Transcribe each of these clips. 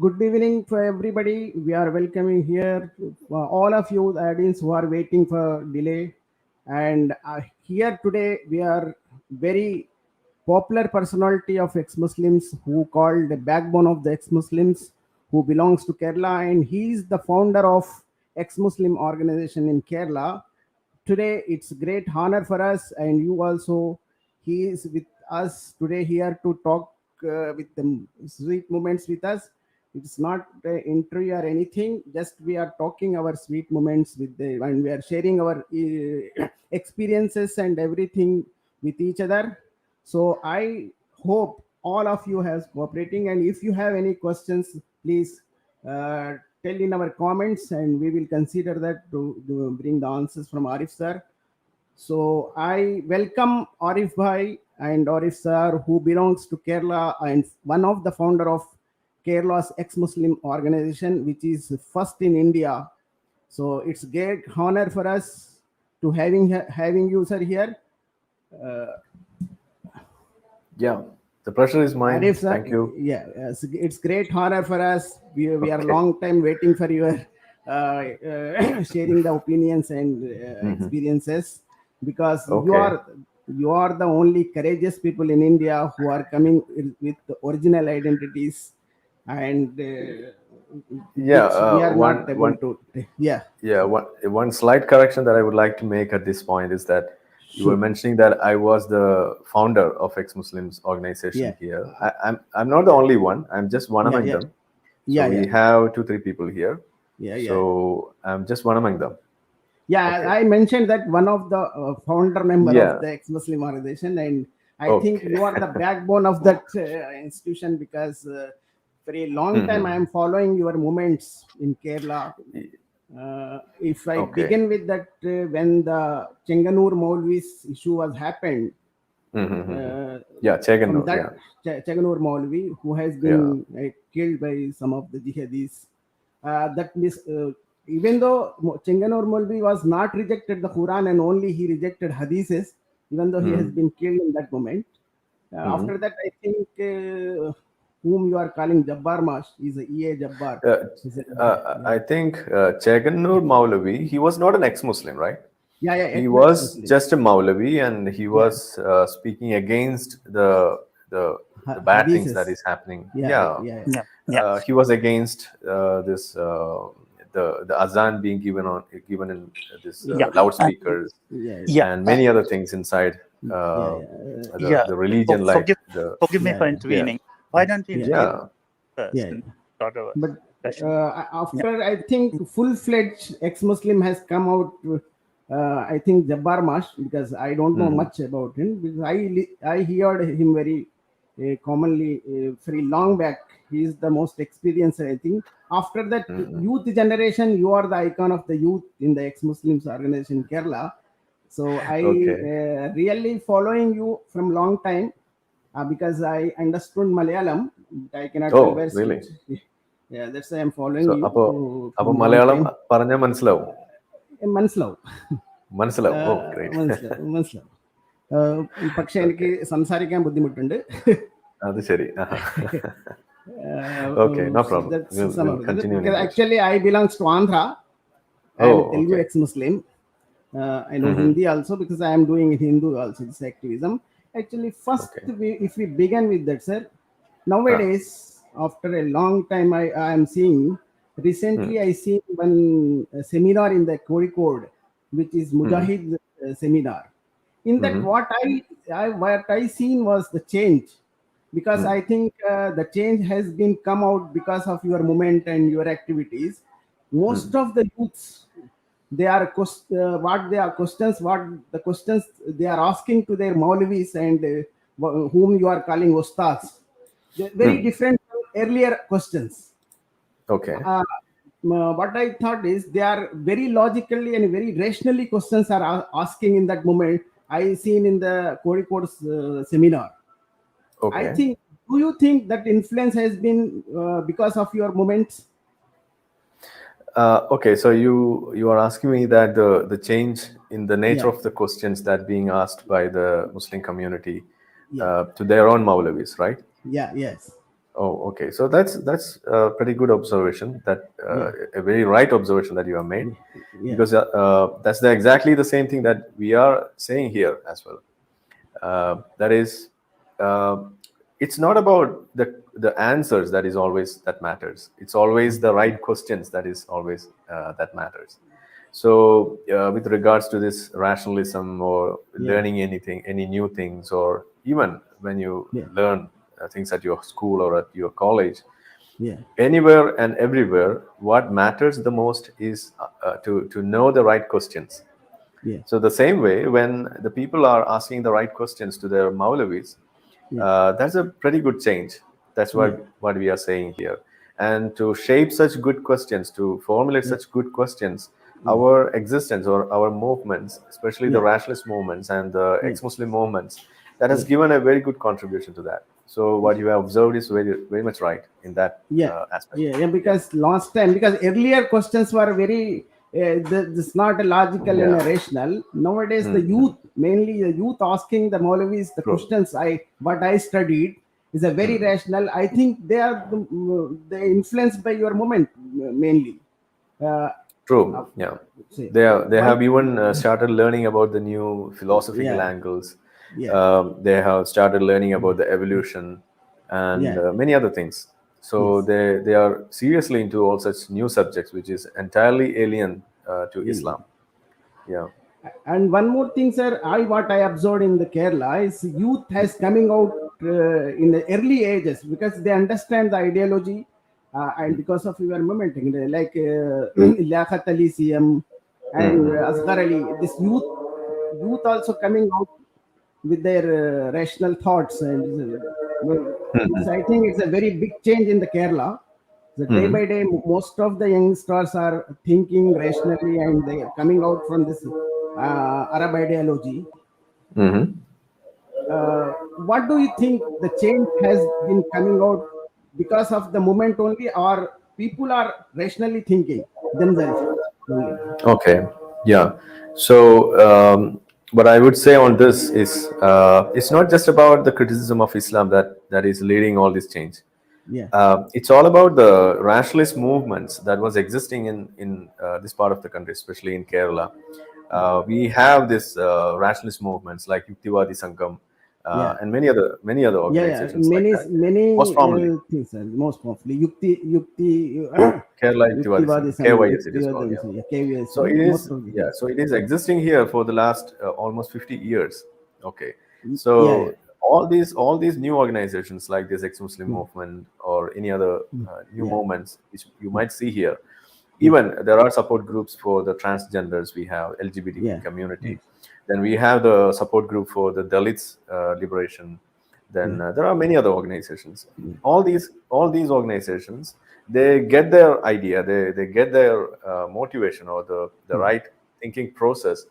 Good evening for everybody. We are welcoming here all of you, the audience who are waiting for delay. And here today we are very popular personality of ex-Muslims who called the backbone of the ex-Muslims, who belongs to Kerala, and he is the founder of ex-Muslim organization in Kerala. Today it's great honor for us, and you also. He is with us today here to talk with the sweet moments with us. It's not an interview or anything. Just we are talking our sweet moments with the, and we are sharing our experiences and everything with each other. So I hope all of you has cooperating, and if you have any questions, please tell in our comments, and we will consider that to bring the answers from Arif sir. So I welcome Arif Bhai and Arif sir, who belongs to Kerala and one of the founder of Kerala's ex-Muslim organization, which is first in India. So it's great honor for us to having you sir here. Yeah, the pleasure is mine. Arif sir, Thank you. yeah, it's great honor for us. We are long time waiting for your sharing the opinions and experiences, because you are the only courageous people in India who are coming with the original identities, and which we are not able to. One slight correction that I would like to make at this point is that you were mentioning that I was the founder of ex-Muslims organization here. I'm not the only one. I'm just one among them. So we have 2-3 people here. So I'm just one among them. I mentioned that one of the founder member of the ex-Muslim organization, and I think you are the backbone of that institution, because for a long time I am following your movements in Kerala. If I begin with that, when the Chenganur Maulvi's issue was happened, Chenganur Maulvi, who has been killed by some of the jihadis, even though Chenganur Maulvi was not rejected the Quran and only he rejected hadiths, even though he has been killed in that moment. After that, I think whom you are calling Jabbar Mash is a EA Jabbar. I think Chenganur Maulavi, he was not an ex-Muslim, right? He was just a Maulavi, and he was speaking against the bad things that is happening. He was against this the azan being given in this loudspeakers and many other things inside the religion. Forgive me for intervening. Why don't we But after I think full-fledged ex-Muslim has come out, I think Jabbar Mash, because I don't know much about him, because I heard him very commonly very long back. He is the most experienced, I think. After that youth generation, you are the icon of the youth in the ex-Muslims organization in Kerala. So I really following you from long time, because I understood Malayalam. I cannot converse. Really? Yeah, that's why I'm following you. So, Malayalam പറഞ്ഞാൽ മനസ്സിലാവും. മനസ്സിലാവും. Oh, great. മനസ്സിലാവും. പക്ഷെ എനിക്ക് സംസാരിക്കാൻ ബുദ്ധിമുട്ടുണ്ട്. അത് ശരി. Okay, no problem. We'll continue. Because actually, I belong to Andhra. I am Telugu ex-Muslim. I know Hindi also, because I am doing Hindu also, this activism. Actually, first, if we begin with that, sir, nowadays, after a long time, I am seeing, recently I see one seminar in the Kozhikode, which is Mujahid seminar. In that, what I seen was the change, because I think the change has been come out because of your movement and your activities. Most of the youths, they are what the questions they are asking to their Maulvis and whom you are calling Ustads. Very different from earlier questions. What I thought is they are very logically and very rationally questions are asking in that moment. I seen in the Kozhikode's seminar. I think. Do you think that influence has been because of your movements? So you are asking me that the change in the nature of the questions that being asked by the Muslim community to their own Maulavis, right? Yes. Oh, okay. So that's a pretty good observation. That a very right observation that you have made, because that's exactly the same thing that we are saying here as well. That is, uh, it's not about the answers that matters. It's always the right questions that is always that matters. So, with regards to this rationalism or learning anything, any new things, or even when you learn things at your school or at your college, anywhere and everywhere, what matters the most is to know the right questions. So the same way, when the people are asking the right questions to their Maulavis, that's a pretty good change. That's what we are saying here. And to shape such good questions, to formulate such good questions, our existence or our movements, especially the rationalist movements and the ex-Muslim movements, that has given a very good contribution to that. So what you have observed is very, very much right in that aspect. Because last time, because earlier questions were very this not a logical and a rational. Nowadays the youth, mainly the youth, asking the Maulavis the questions what I studied is a very rational. I think they are they influenced by your movement mainly. True. Yeah, they have even started learning about the new philosophical angles. They have started learning about the evolution and many other things. So they are seriously into all such new subjects, which is entirely alien to Islam. Yeah. And one more thing, sir, what I observed in the Kerala is youth has coming out in the early ages because they understand the ideology and because of your movement, like Liaquat Ali CM and Asghar Ali, this youth also coming out with their rational thoughts, and I think it's a very big change in the Kerala. So day by day, most of the youngsters are thinking rationally, and they are coming out from this Arab ideology. What do you think the change has been coming out because of the movement only, or people are rationally thinking themselves only? Okay. Yeah. So, what I would say on this is, it's not just about the criticism of Islam that is leading all this change. It's all about the rationalist movements that was existing in this part of the country, especially in Kerala. We have this rationalist movements like Yuktivadi Sangam and many other organizations like that. Many Most prominently, things, most mostly Yukti Kerala Yuktivadi Yuktivadi Sangam, Sangam, KYS it is called. Yeah. KVS, So it most is, of the yeah. things. So it is existing here for the last almost 50 years. Okay. So all these new organizations like this ex-Muslim movement or any other new movements which you might see here. Even there are support groups for the transgenders. We have LGBT community. Then we have the support group for the Dalits liberation. Then there are many other organizations. All these organizations, they get their idea, they get their motivation or the right thinking process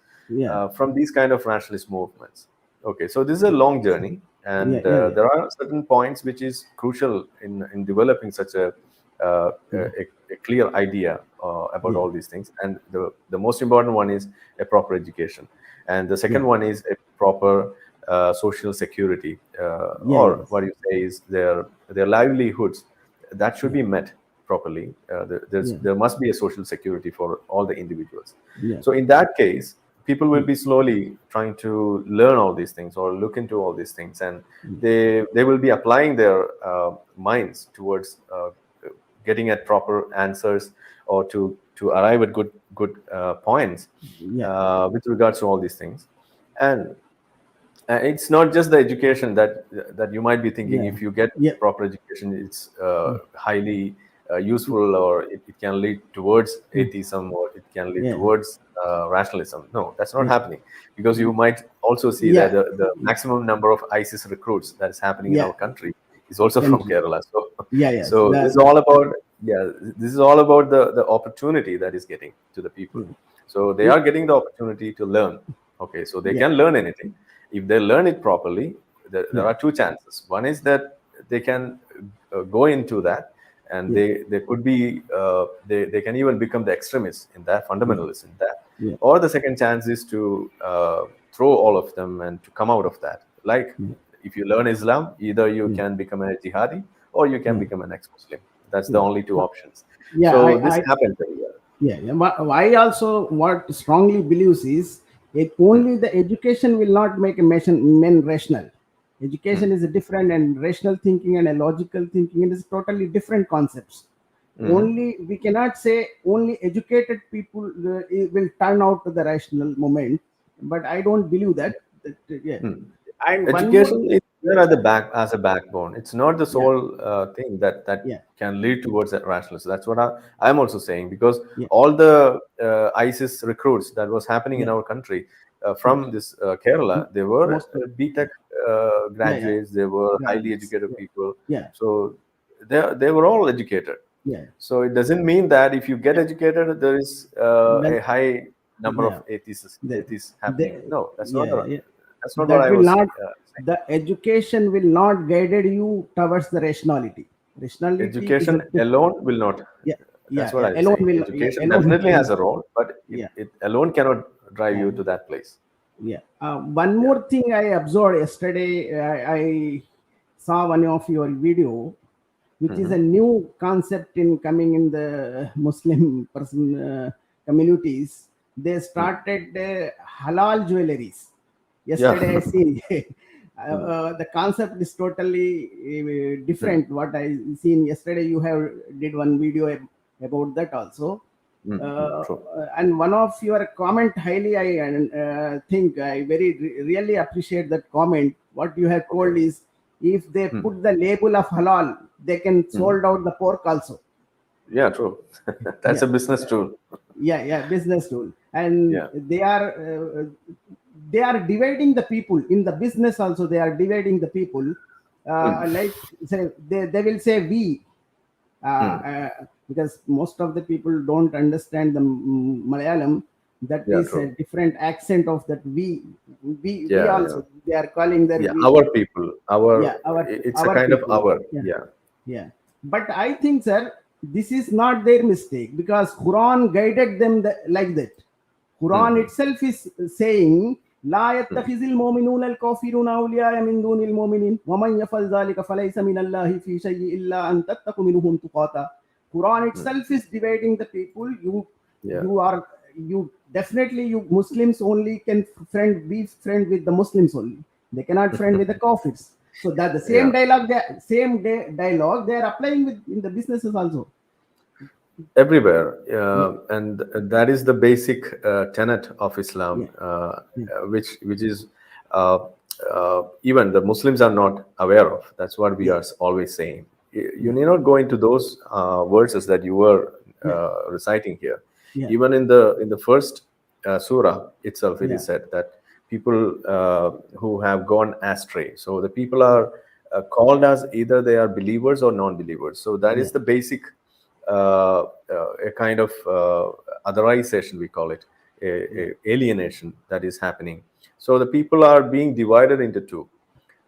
from these kind of rationalist movements. Okay, so this is a long journey, and there are certain points which is crucial in developing such a clear idea about all these things. And the most important one is a proper education, and the second one is a proper social security, or what you say is their livelihoods that should be met properly. There must be a social security for all the individuals. So in that case, people will be slowly trying to learn all these things or look into all these things, and they will be applying their minds towards getting at proper answers or to arrive at good points with regards to all these things. And it's not just the education that you might be thinking. If you get proper education, it's highly useful, or it can lead towards atheism, or it can lead towards rationalism. No, that's not happening, because you might also see that the maximum number of ISIS recruits that is happening in our country is also from Kerala. So this is all about the opportunity that is getting to the people. So they are getting the opportunity to learn. Okay, so they can learn anything if they learn it properly. There are two chances. One is that they can go into that, and they could be they can even become the extremists in that, fundamentalists in that. Or the second chance is to throw all of them and to come out of that. Like if you learn Islam, either you can become a jihadi, or you can become an ex-Muslim. That's the only two options. Yeah, So this happened. Yeah, I also what strongly believes is only the education will not make a man rational. Education is a different, and rational thinking and a logical thinking is totally different concepts. Only we cannot say only educated people will turn out to the rational moment, but I don't believe that. Yeah, and one more. Education is there at the back as a backbone. It's not the Yeah, sole thing that yeah, can lead towards that rationalism. That's what I'm also saying, because yeah, all the ISIS recruits that was happening in yeah, our country yeah. from this Kerala, they were Most of, BTech yeah, yeah, graduates. They were highly graduates. educated Yeah, people. yeah, So they were all educated. yeah. So it doesn't mean that if you get Yeah. educated, there is That, a high number of yeah. The, atheists happening. No, yeah, yeah. that's not what That I will was not. saying. The education will not guided you towards the rationality. Rationality is a Education alone will not. yeah, That's yeah, what yeah. I'm Alone saying. will, yeah, Education alone definitely has a role, but yeah, it alone cannot drive yeah, you to that place. yeah. One Yeah. more thing I observed yesterday. I saw one of your video, which is a new concept in coming in the Muslim person communities. They started halal jewelries. Yeah. Yesterday I seen the concept is totally different. What I seen yesterday, you have did one video about that also. Uh, True. and one of your comment highly I think I really appreciate that comment. What you have told Okay. is if they put the label of halal, they can sold out the pork also. Yeah, true. That's Yeah, a business tool. yeah, yeah, business tool. And Yeah. they are dividing the people in the business also. They are dividing the people, like say they will say we, because most of the people don't understand the Malayalam. That Yeah, is a true. different accent of that we Yeah, yeah. also they are calling their Yeah, we. our people, Yeah, it's a our kind of people. our, Yeah, yeah. yeah. But I think, sir, this is not their mistake because Quran guided them like that. Quran itself is saying لا يتخذ المؤمنون الكافرون أولياء من دون المؤمنين ومن يفعل ذلك فليس من الله في شيء إلا أن تتقوا منهم تقاتا. Quran itself is dividing the people. Yeah. You definitely, you Muslims only can be friend with the Muslims only. They cannot friend with the Kafirs. So that the same Yeah. dialogue, dialogue they are applying with in the businesses also. Everywhere, Yeah, and that is the basic tenet of Islam, yeah, yeah, which is even the Muslims are not aware of. That's what we yeah, are always saying. You need not go into those verses that you were yeah, reciting here. yeah, Even in the first surah itself, it yeah, is said that people who have gone astray. So the people are called as either they are believers or non-believers. So that yeah, is the basic a kind of otherization, we call it, a alienation that is happening. So the people are being divided into two.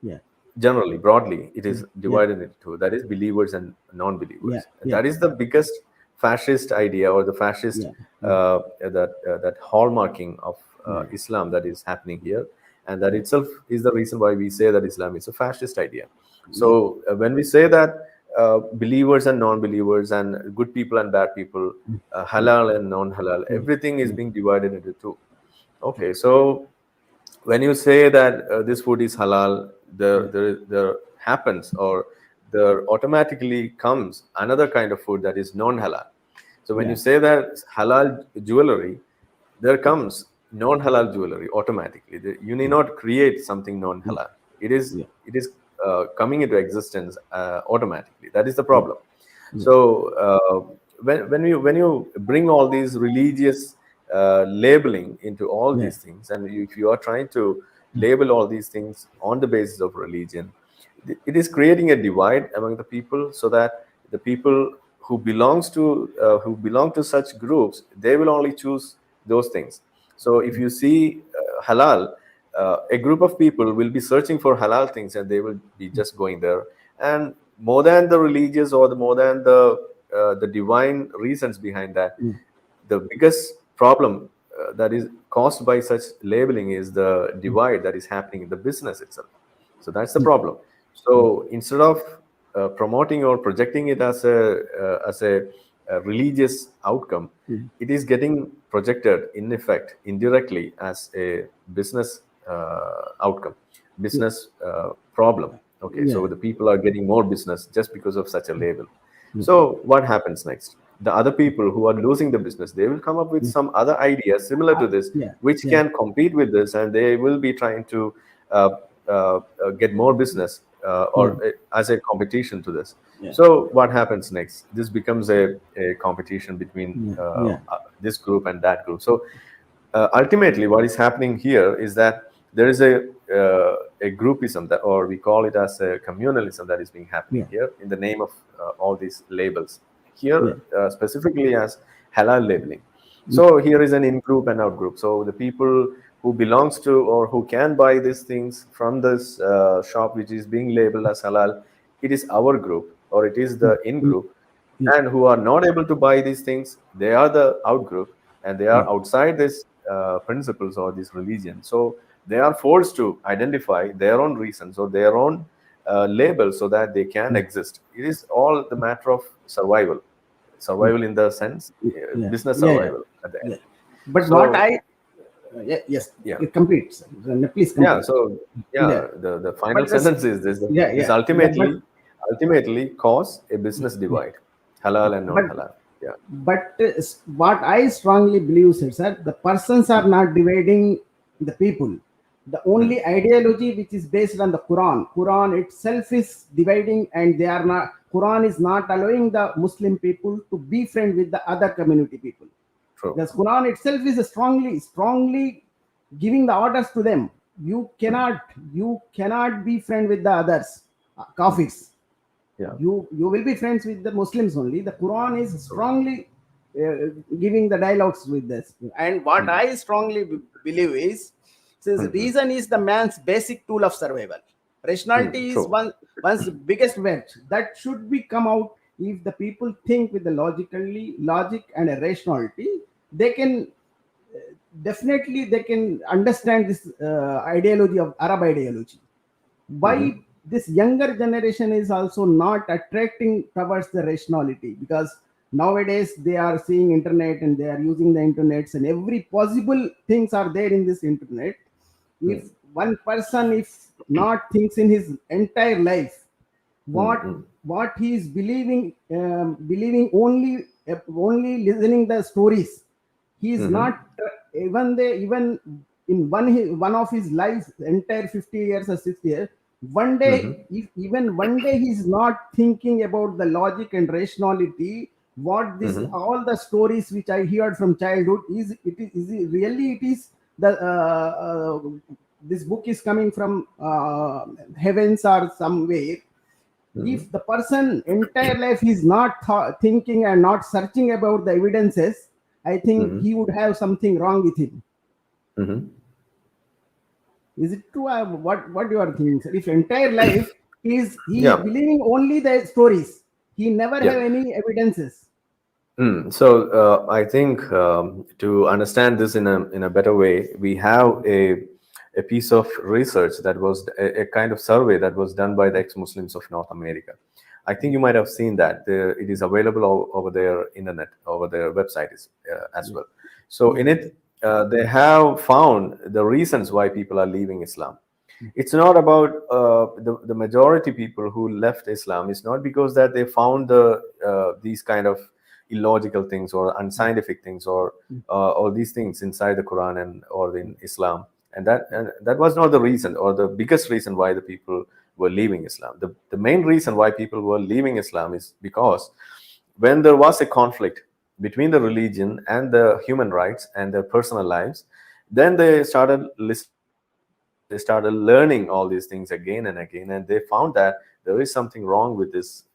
yeah, Generally, broadly, it yeah, is yeah, divided into two. That is believers and yeah, non-believers. yeah, That is the biggest fascist idea, or the fascist yeah, yeah, that hallmarking of yeah, Islam that is happening here, and that itself is the reason why we say that Islam is a fascist idea. yeah, So when we say that believers and non-believers and good people and bad people, halal and non-halal, everything is being divided into two. Okay, so when you say that this food is halal, there happens, or there automatically comes another kind of food that is non-halal. So when you yeah, say that halal jewelry, there comes non-halal jewelry automatically. You need not create something non-halal. yeah, It is coming into existence automatically. That is the yeah, problem. So when you bring all these religious labeling into all yeah, these things, and if you are trying to label all these things on the basis of religion, it is creating a divide among the people, so that the people who belong to such groups, they will only choose those things. So if you see halal, a group of people will be searching for halal things, and they will be just going there. And more than the religious, or more than the divine reasons behind that, the biggest problem that is caused by such labeling is the divide that is happening in the business itself. So that's the problem. So instead of promoting or projecting it as a religious outcome, it is getting projected in effect indirectly as a business outcome, business problem. Okay, so the people are getting more business just because of such a label. So what happens next? The other people who are losing the business, they will come up with some other idea similar to this, which can compete with this, and they will be trying to get more business as a competition to this. So what happens next? This becomes a competition between this group and that group. So ultimately, what is happening here is that there is a groupism that, or we call it as a communalism, that is being happening here in the name of all these labels. Here, specifically as halal labeling. So here is an in-group and out-group. So the people who belongs to or who can buy these things from this shop which is being labeled as halal, it is our group, or it is the in-group. And who are not able to buy these things, they are the out-group, and they are outside this principles or this religion. So they are forced to identify their own reasons or their own labels so that they can exist. It is all the matter of survival in the sense business survival at the end. But so, what I complete, please complete. So the final sentence is this: this ultimately cause a business divide, halal and non-halal. But what I strongly believe, sir, the persons are not dividing the people. The only ideology which is based on the Quran itself is dividing, and they are not. Quran is not allowing the Muslim people to be friend with the other community people. True. The Quran itself is strongly giving the orders to them. You cannot be friend with the others, kafirs. You will be friends with the Muslims only. The Quran is strongly giving the dialogues with this. And what I strongly believe is, since reason is the man's basic tool of survival. Rationality is one's biggest wedge. That should be come out. If the people think with the logic and a rationality, they can definitely understand this ideology of Arab ideology. Why this younger generation is also not attracting towards the rationality, because nowadays they are seeing internet and they are using the internet, and every possible things are there in this internet. If one person if not thinks in his entire life what he is believing only listening the stories, he is not even in one of his life entire 50 years or 60 years, one day one day he is not thinking about the logic and rationality, what this all the stories which I heard from childhood is the this book is coming from heavens or somewhere. If the person entire life is not thinking and not searching about the evidences, I think he would have something wrong with him. Is it true? What you are thinking, sir? If entire life he is believing only the stories, he never have any evidences. So I think to understand this in a better way, we have a piece of research that was a kind of survey that was done by the ex-Muslims of North America. I think you might have seen that. It is available over their internet, over their website as well. So in it, they have found the reasons why people are leaving Islam. It's not about the majority people who left Islam. It's not because that they found these kind of illogical things or unscientific things or these things inside the Quran or in Islam. And that was not the reason or the biggest reason why the people were leaving Islam. The main reason why people were leaving Islam is because when there was a conflict between the religion and the human rights and their personal lives, then they started listening. They started learning all these things again and again, and they found that there is something wrong with this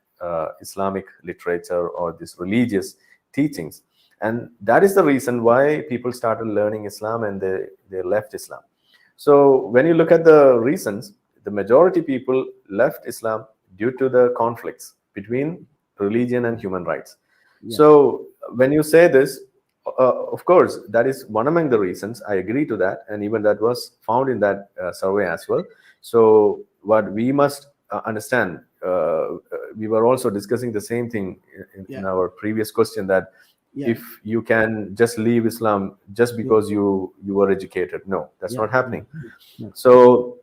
Islamic literature or this religious teachings. And that is the reason why people started learning Islam and they left Islam. So when you look at the reasons, the majority people left Islam due to the conflicts between religion and human rights. So when you say this, of course, that is one among the reasons. I agree to that. And even that was found in that survey as well. So what we must understand we were also discussing the same thing in our previous question, that if you can just leave Islam just because you were educated. No, that's not happening. So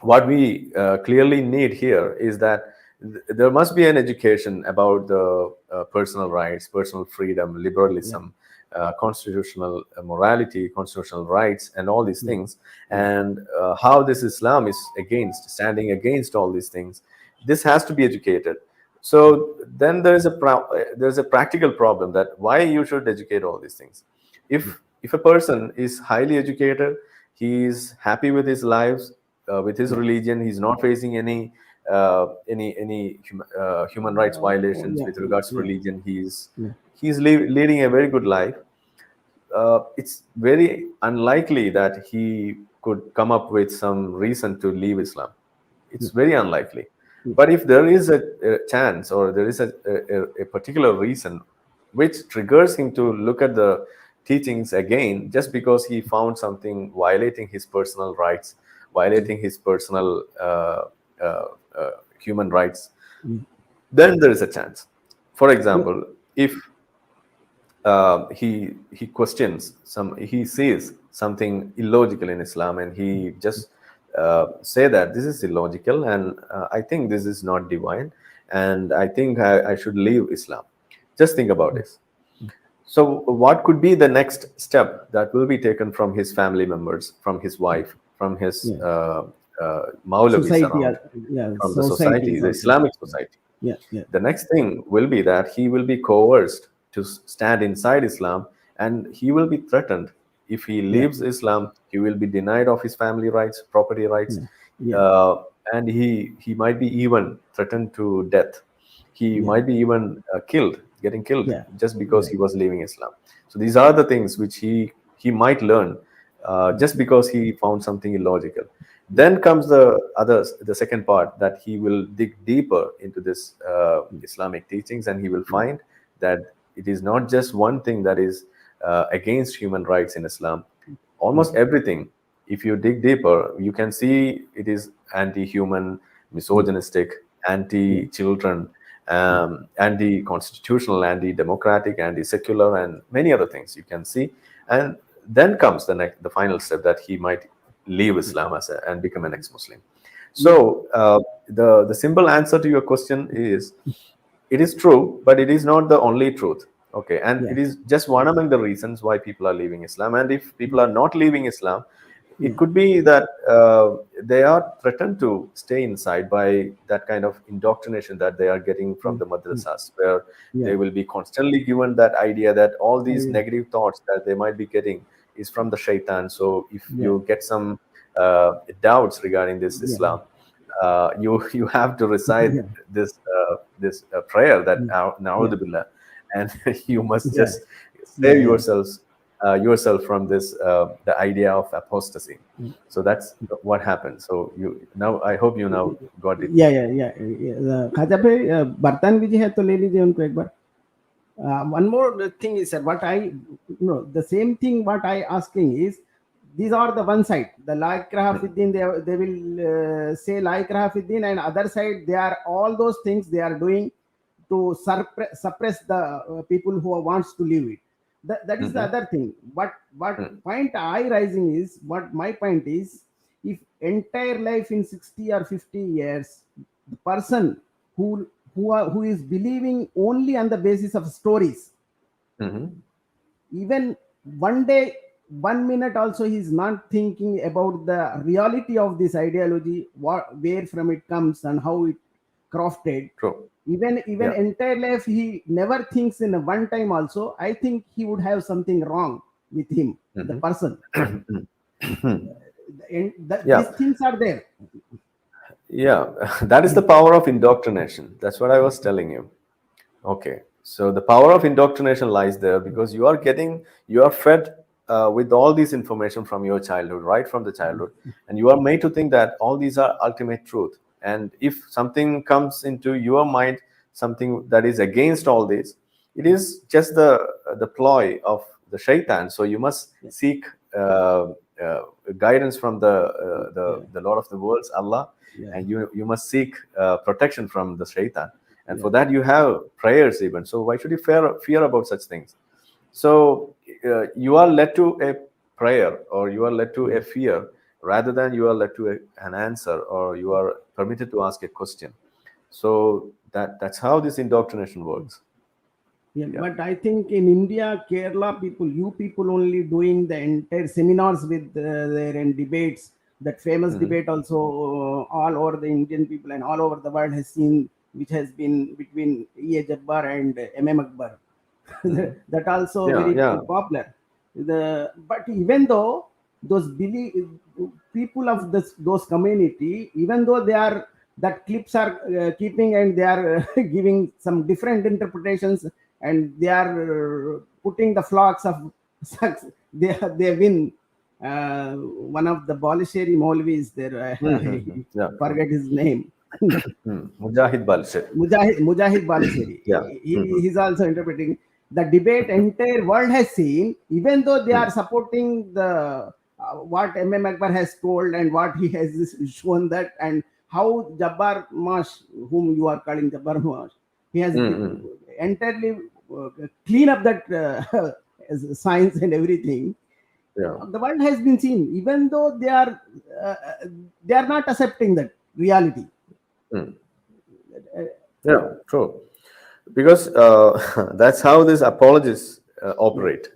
what we clearly need here is that there must be an education about the personal rights, personal freedom, liberalism, constitutional morality, constitutional rights, and all these things, and how this Islam is standing against all these things. This has to be educated. So then there's a practical problem, that why you should educate all these things. If a person is highly educated, he is happy with his lives, with his religion, he's not facing any human rights violations with regards to religion, he's leading a very good life. It's very unlikely that he could come up with some reason to leave Islam. It's very unlikely. But if there is a chance, or there is a particular reason which triggers him to look at the teachings again, just because he found something violating his personal rights, violating his personal human rights, then there is a chance. For example, if he questions he sees something illogical in Islam, and he just say that this is illogical, and I think this is not divine, and I think I should leave Islam. Just think about this. So what could be the next step that will be taken from his family members, from his wife, from his Maulavis around, from the society, the Islamic society? The next thing will be that he will be coerced to stand inside Islam, and he will be threatened. If he leaves Islam, he will be denied of his family rights, property rights, and he might be even threatened to death. He might be even getting killed, just because he was leaving Islam. So these are the things which he might learn just because he found something illogical. Then comes the second part, that he will dig deeper into this Islamic teachings, and he will find that it is not just one thing that is against human rights in Islam. Almost everything, if you dig deeper, you can see it is anti-human, misogynistic, anti-children, anti-constitutional, anti-democratic, anti-secular, and many other things you can see. And then comes the final step, that he might leave Islam and become an ex-Muslim. So the simple answer to your question is, it is true, but it is not the only truth. Okay, and it is just one among the reasons why people are leaving Islam. And if people are not leaving Islam, it could be that they are threatened to stay inside by that kind of indoctrination that they are getting from the madrasas, where they will be constantly given that idea that all these negative thoughts that they might be getting is from the shaitan. So if you get some doubts regarding this Islam, you have to recite this prayer, that Na'udhu Billah, and you must just save yourself from this the idea of apostasy. So that's what happened. So I hope you now got it. खाजा पे बर्तन भी है तो ले लीजिए उनको एक बार. One more thing is, sir, what I the same thing what I asking is, these are the one side, the la ikraha fi din, they will say la ikraha fi din, and other side they are all those things they are doing to suppress the people who wants to leave it. That is the other thing. What point I raising is, what my point is, if entire life in 60 or 50 years, the person who is believing only on the basis of stories, even one day, 1 minute also, he is not thinking about the reality of this ideology, where from it comes and how it crafted. True. Even entire life he never thinks in a one time also, I think he would have something wrong with him, the person. These things are there. That is the power of indoctrination. That's what I was telling you. Okay, so the power of indoctrination lies there, because you are fed with all this information from your childhood, right from the childhood, and you are made to think that all these are ultimate truth. And if something comes into your mind, something that is against all this, it is just the ploy of the shaitan. So you must seek guidance from the Lord of the worlds, Allah, and you must seek protection from the shaitan. And for that you have prayers even. So why should you fear about such things? So you are led to a prayer, or you are led to a fear, rather than you are led to an answer, or you are permitted to ask a question. So that's how this indoctrination works. But I think in India, Kerala people, you people only doing the entire seminars with their and debates. That famous debate also all over the Indian people and all over the world has seen, which has been between E.A. Jabbar and M.M. Akbar. That also very popular. But even though those people of those community, even though they are, that clips are keeping and they are giving some different interpretations, and they are putting the flocks of they win. One of the Balisheri Maulvis there, forget his name. Mujahid Balisheri. Mujahid Balisheri. He's also interpreting the debate. Entire world has seen, even though they are supporting the what M.M. Akbar has told and what he has shown, that, and how Jabbar Mash, whom you are calling Jabbar Mash, he has entirely clean up that science and everything. The world has been seen, even though they are not accepting that reality. True. Because that's how these apologists operate.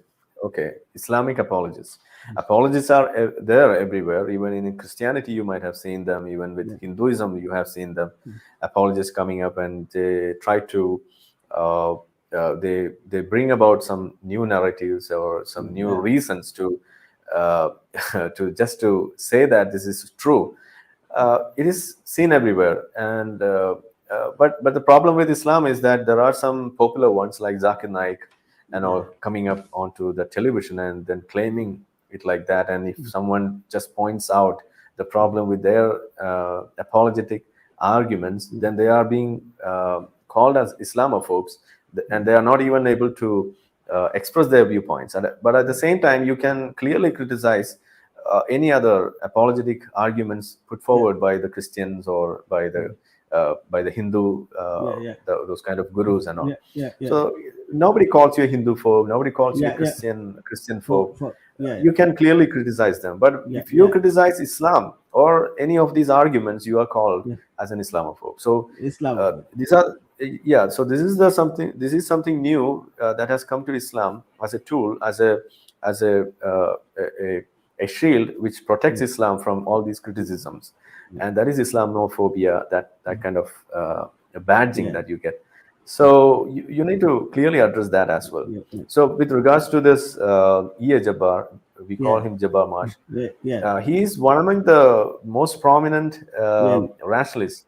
Okay, Islamic apologists. Apologists are there everywhere. Even in Christianity, you might have seen them. Even with Hinduism, you have seen them. Apologists coming up, and they try to they bring about some new narratives or some new reasons to to say that this is true. It is seen everywhere, and but the problem with Islam is that there are some popular ones like Zakir Naik and all coming up onto the television and then claiming it like that. And if someone just points out the problem with their apologetic arguments, then they are being called as Islamophobes, and they are not even able to express their viewpoints. But at the same time, you can clearly criticize any other apologetic arguments put forward by the Christians or by the Hindu, those kind of gurus and all. So nobody calls you a Hindu phobe, nobody calls you a Christian phobe. You can clearly criticize them. But if you criticize Islam or any of these arguments, you are called as an Islamophobe. So these are so this is something new that has come to Islam as a tool, as a shield which protects Islam from all these criticisms. And that is Islamophobia, that kind of badging that you get. So you need to clearly address that as well. So with regards to this E.A. Jabbar, we call him Jabbar Mash. He is one among the most prominent rationalists.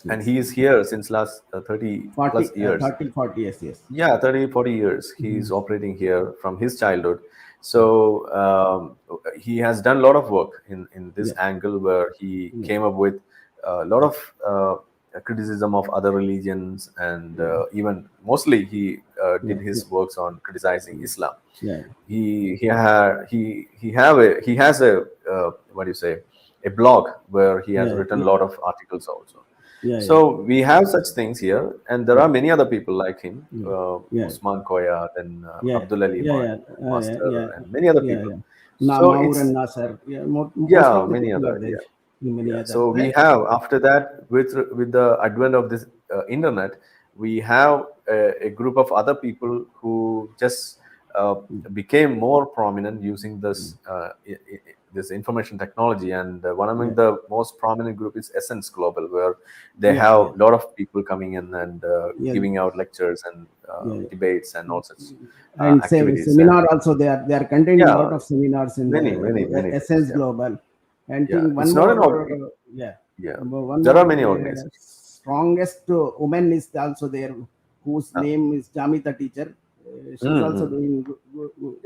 And he is here since last 30 plus years. 30, 40 years, yes. Yeah, 30, 40 years. He is operating here from his childhood. So he has done a lot of work in this angle, where he came up with a lot of criticism of other religions, and even mostly he did his works on criticizing Islam. He has a what do you say, a blog where he has written a lot of articles also. So we have such things here, and there are many other people like him, Usman Koya, then Abdul Ali Master, and many other people. Maur and Nasser, many other. So we have, after that, with the advent of this internet, we have a group of other people who just became more prominent using this this information technology. And one among the most prominent group is Essence Global, where they have a lot of people coming in and giving out lectures and debates and all such and activities. Seminar also, they are conducting a lot of seminars in many Essence Global. And it's not an organ. There are many organizations. Strongest woman is also there, whose name is Jamita Teacher. She's also doing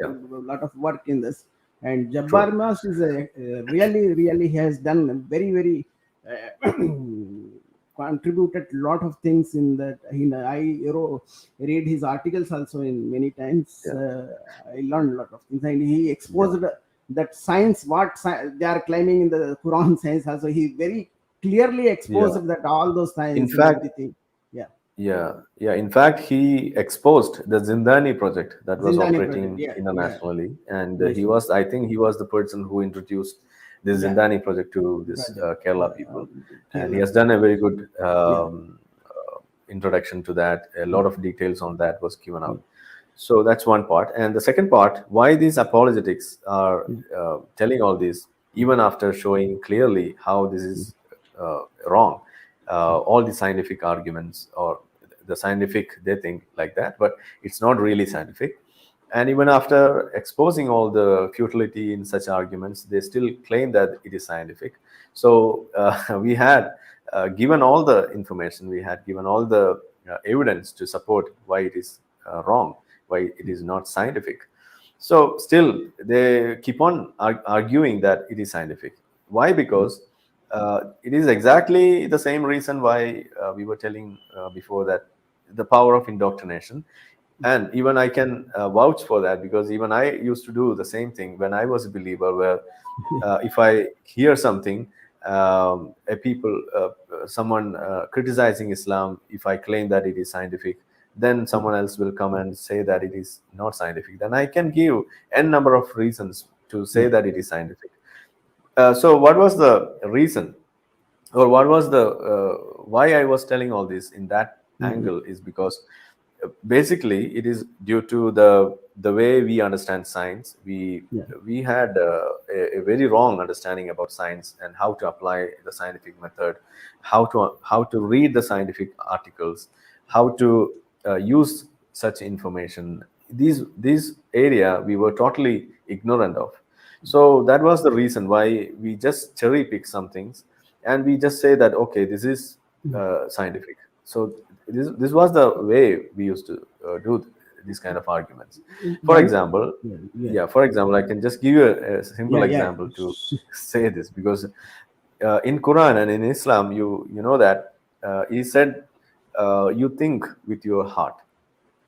a lot of work in this. And Jabbar Mash is really has done very contributed a lot of things in that. I read his articles also in many times. I learned a lot of things, and he exposed that science, they are claiming in the Quran science also, he very clearly Yeah. exposed that all those In science and fact, everything. Yeah. yeah. In fact, he exposed the Zindani project that was Zindani project. operating Yeah. Yeah. internationally, and he National was, I think, he was the person who introduced the yeah Zindani project to this project. Kerala people, and he Kerala has done people. a very good Yeah. introduction to that. A lot Yeah. of details on that was given Yeah. out. So that's one part, and the second part, why these apologetics are telling all this, even after showing clearly how this is wrong. All the scientific arguments, or the scientific, they think like that, but it's not really scientific. And even after exposing all the futility in such arguments, they still claim that it is scientific. So we had given all the information, we had given all the evidence to support why it is wrong, why it is not scientific. So still they keep on arguing that it is scientific. Why? Because it is exactly the same reason why we were telling before, that the power of indoctrination. And even I can vouch for that, because even I used to do the same thing when I was a believer, where if I hear something, a people someone criticizing Islam, if I claim that it is scientific, then someone else will come and say that it is not scientific. Then I can give n number of reasons to say Yeah. that it is scientific. So what was the reason, or what was the why I was telling all this in that Mm. angle, is because basically it is due to the way we understand science. Yeah. We had a very wrong understanding about science and how to apply the scientific method, how to read the scientific articles, how to use such information. These area we were totally ignorant of. So that was the reason why we just cherry pick some things, and we just say that, okay, this is scientific. So this was the way we used to do these kind of arguments. For One. example, Yeah. Yeah. yeah, for example, I can just give you a simple Yeah. Yeah. example to say this, because in Quran and in Islam, you know that he said, you think with your heart.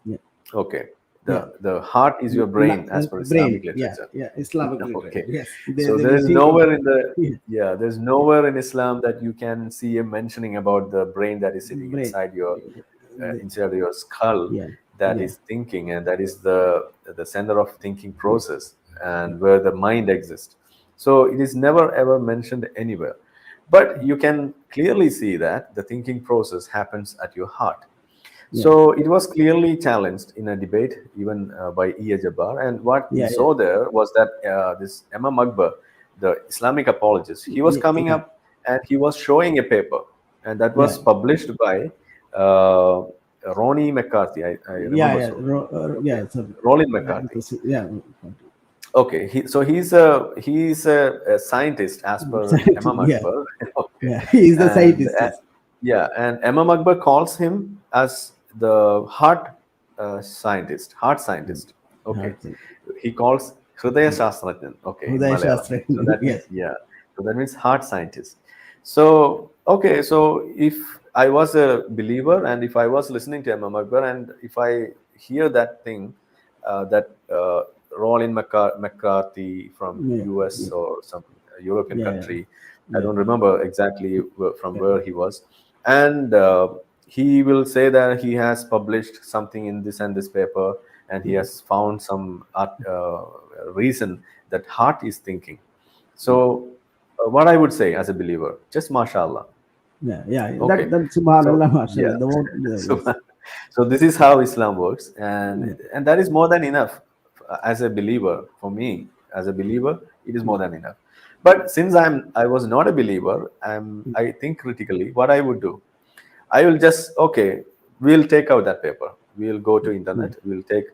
Yeah. Okay. Yeah. The heart is your brain, as per Islamic Brain. Yeah. literature. Yeah. Islamic literature. Okay. Yes. So They there is using. nowhere in the, Yeah. yeah, there's nowhere in Islam that you can see a mentioning about the brain that is sitting Brain. inside your skull, Yeah. that Yeah. is thinking, and that is the center of thinking process, and where the mind exists. So it is never ever mentioned anywhere. But you can clearly see that the thinking process happens at your heart. Yeah. So it was clearly challenged in a debate, even by E.A. Jabbar. And what we Yeah. Yeah. saw there was that this Imam Akbar, the Islamic apologist, he was Yeah. coming Yeah. up and he was showing a paper, and that was Yeah. published by uh, Ronnie McCarthy. I Yeah. remember Yeah. so. Okay, Yeah. So. Rollin McCarthy. Yeah. Okay, so he's a scientist as per Imam Yeah. Akbar. Okay, Yeah. He's the and scientist. Yes. yeah, and Imam Akbar calls him as the heart scientist. Okay, Hard thing. he calls Hridaya Shastrajnan. Okay, in Uday Malayalam. Shastra. So that means, Yes. yeah, so that means heart scientist. So okay, so if I was a believer and if I was listening to Imam Akbar, and if I hear that thing, that Rollin McCarthy from Yeah. US Yeah. or some European Yeah. country, I Yeah. don't remember exactly from Yeah. where he was, and he will say that he has published something in this and this paper, and he has found some reason that heart is thinking. So what I would say as a believer, just mashallah. Yeah. Yeah. Okay, That so Subhanallah, yeah, mashallah. The word. so Yes. so this is how Islam works, Yeah. and that is more than enough as a believer. For me, as a believer, it is more than enough. But since I was not a believer, I think critically. What I would do, I will just, okay, we'll take out that paper. We'll go to Yeah. internet. We'll take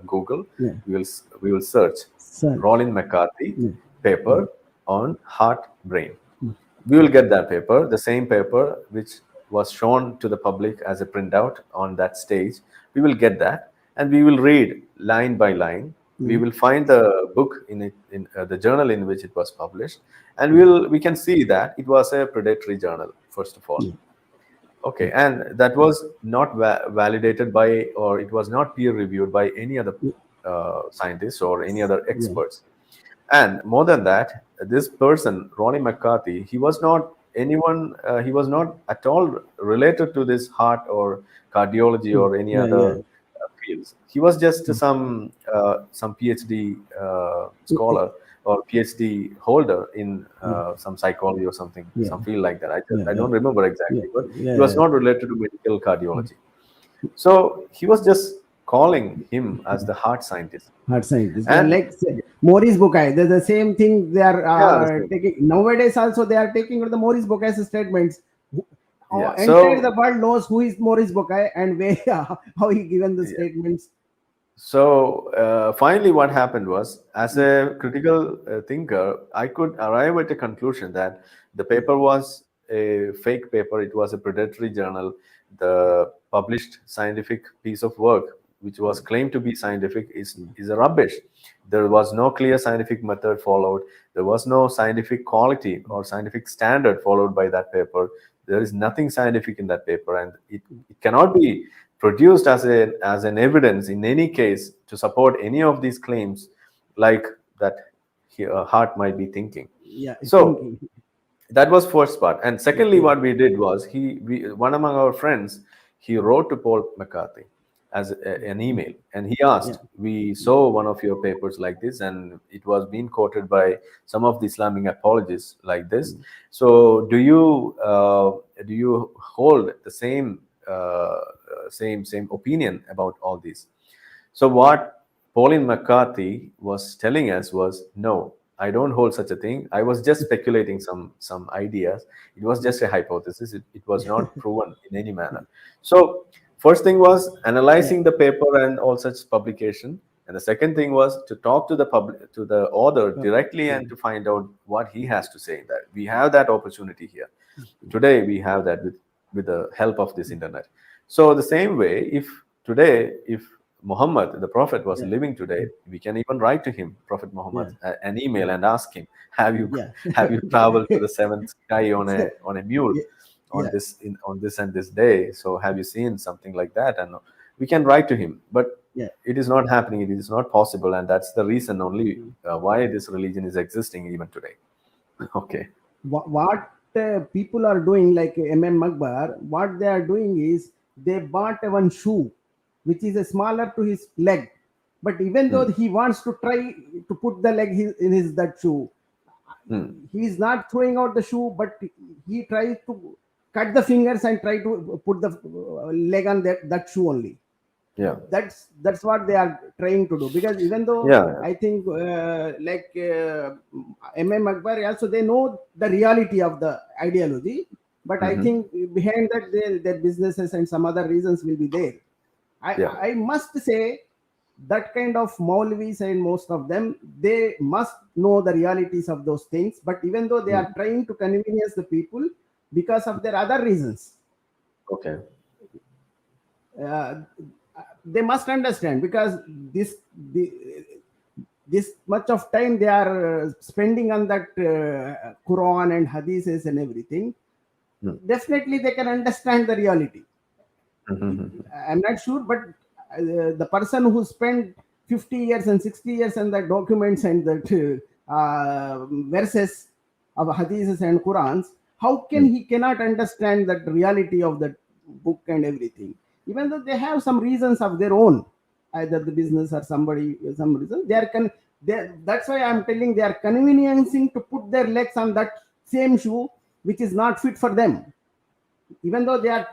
Google. Yeah. We will search Search. Rollin McCarthy Yeah. paper on heart brain. We will get that paper, the same paper which was shown to the public as a printout on that stage. We will get that, and we will read line by line. We will find the book in it, in the journal in which it was published, and we can see that it was a predatory journal, first of all. Yeah. Okay, and that was not validated by, or it was not peer reviewed by any other scientists or any other Yeah. experts. And more than that, this person, Ronnie McCarthy, he was not anyone. He was not at all related to this heart or cardiology or any Yeah, other yeah. fields. He was just some PhD scholar or PhD holder in some psychology or something, Yeah, some field like that. yeah, I yeah, don't remember yeah, exactly, but he was yeah. not related to medical cardiology. So he was just calling him as the heart scientist. Heart scientists. Yeah, And like Maurice Bucaille. They're the same thing. They are yeah, the same. taking nowadays. Also, they are taking the Maurice Bucaille's statements. Yeah. Entire the So world knows who is Maurice Bucaille and where how he given the yeah. statements. So finally, what happened was, as a critical thinker, I could arrive at a conclusion that the paper was a fake paper. It was a predatory journal. The published scientific piece of work, which was claimed to be scientific, is a rubbish. There was no clear scientific method followed. There was no scientific quality or scientific standard followed by that paper. There is nothing scientific in that paper, and it cannot be produced as an evidence in any case to support any of these claims, like that heart might be thinking. Yeah, So thinking. that was first part. And secondly, Yeah, what we did was one among our friends, he wrote to Paul McCarthy as an email, and he yeah, asked, we saw one of your papers like this, and it was being quoted by some of the Islamic apologists like this. So do you hold the same opinion about all this? So what Pauline McCarthy was telling us was, no, I don't hold such a thing. I was just speculating some ideas. It was just a hypothesis. It was not proven in any manner. So first thing was yeah, analyzing the paper and all such publication. And the second thing was to talk to the author directly yeah, and to find out what he has to say. That we have that opportunity here. Today we have that with the help of this internet. So the same way, if Muhammad, the Prophet, was yeah, living today, we can even write to him, Prophet Muhammad, yeah, an email and ask him, have you yeah, have you traveled to the seventh sky on a mule yeah, on yeah, this and this day? So have you seen something like that? And we can write to him, but yeah. it is not happening. It is not possible, and that's the reason only why this religion is existing even today. Okay. What people are doing, like Akbar, what they are doing is they bought one shoe which is smaller to his leg, but even though Hmm. he wants to try to put the leg in his that shoe, Hmm. he is not throwing out the shoe, but he tries to cut the fingers and try to put the leg on that shoe only. Yeah. That's what they are trying to do, because even though Yeah. I think Akbar also, they know the reality of the ideology, but I Hmm. think behind that their businesses and some other reasons will be there. i Yeah. I must say that kind of Maulvis, and most of them, they must know the realities of those things, but even though they Hmm. are trying to convenience the people because of their other reasons, Okay. uh, they must understand, because this much of time they are spending on that Quran and hadiths and everything, Hmm. definitely they can understand the reality. Hmm. I'm not sure, but the person who spent 50 years and 60 years on the documents and the verses of hadiths and Qurans, how can Hmm. he cannot understand that reality of that book and everything? Even though they have some reasons of their own, either the business or somebody, some reason, that's why I'm telling, they are conveniencing to put their legs on that same shoe which is not fit for them, even though they are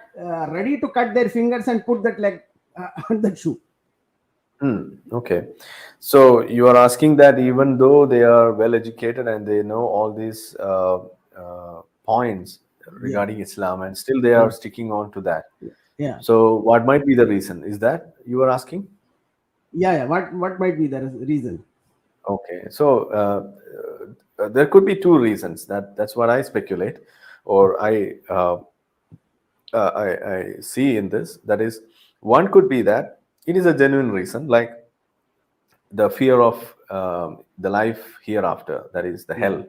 ready to cut their fingers and put that leg on that shoe. Hmm. Okay. So you are asking that even though they are well educated and they know all these points Yeah, regarding Islam, and still they are yeah, sticking on to that. yeah, So what might be the reason? Is that you are asking? yeah, yeah. What might be the reason? Okay. So there could be two reasons. That's what I speculate, or I see in this. That is, one could be that it is a genuine reason, like the fear of the life hereafter, that is the Yeah, hell.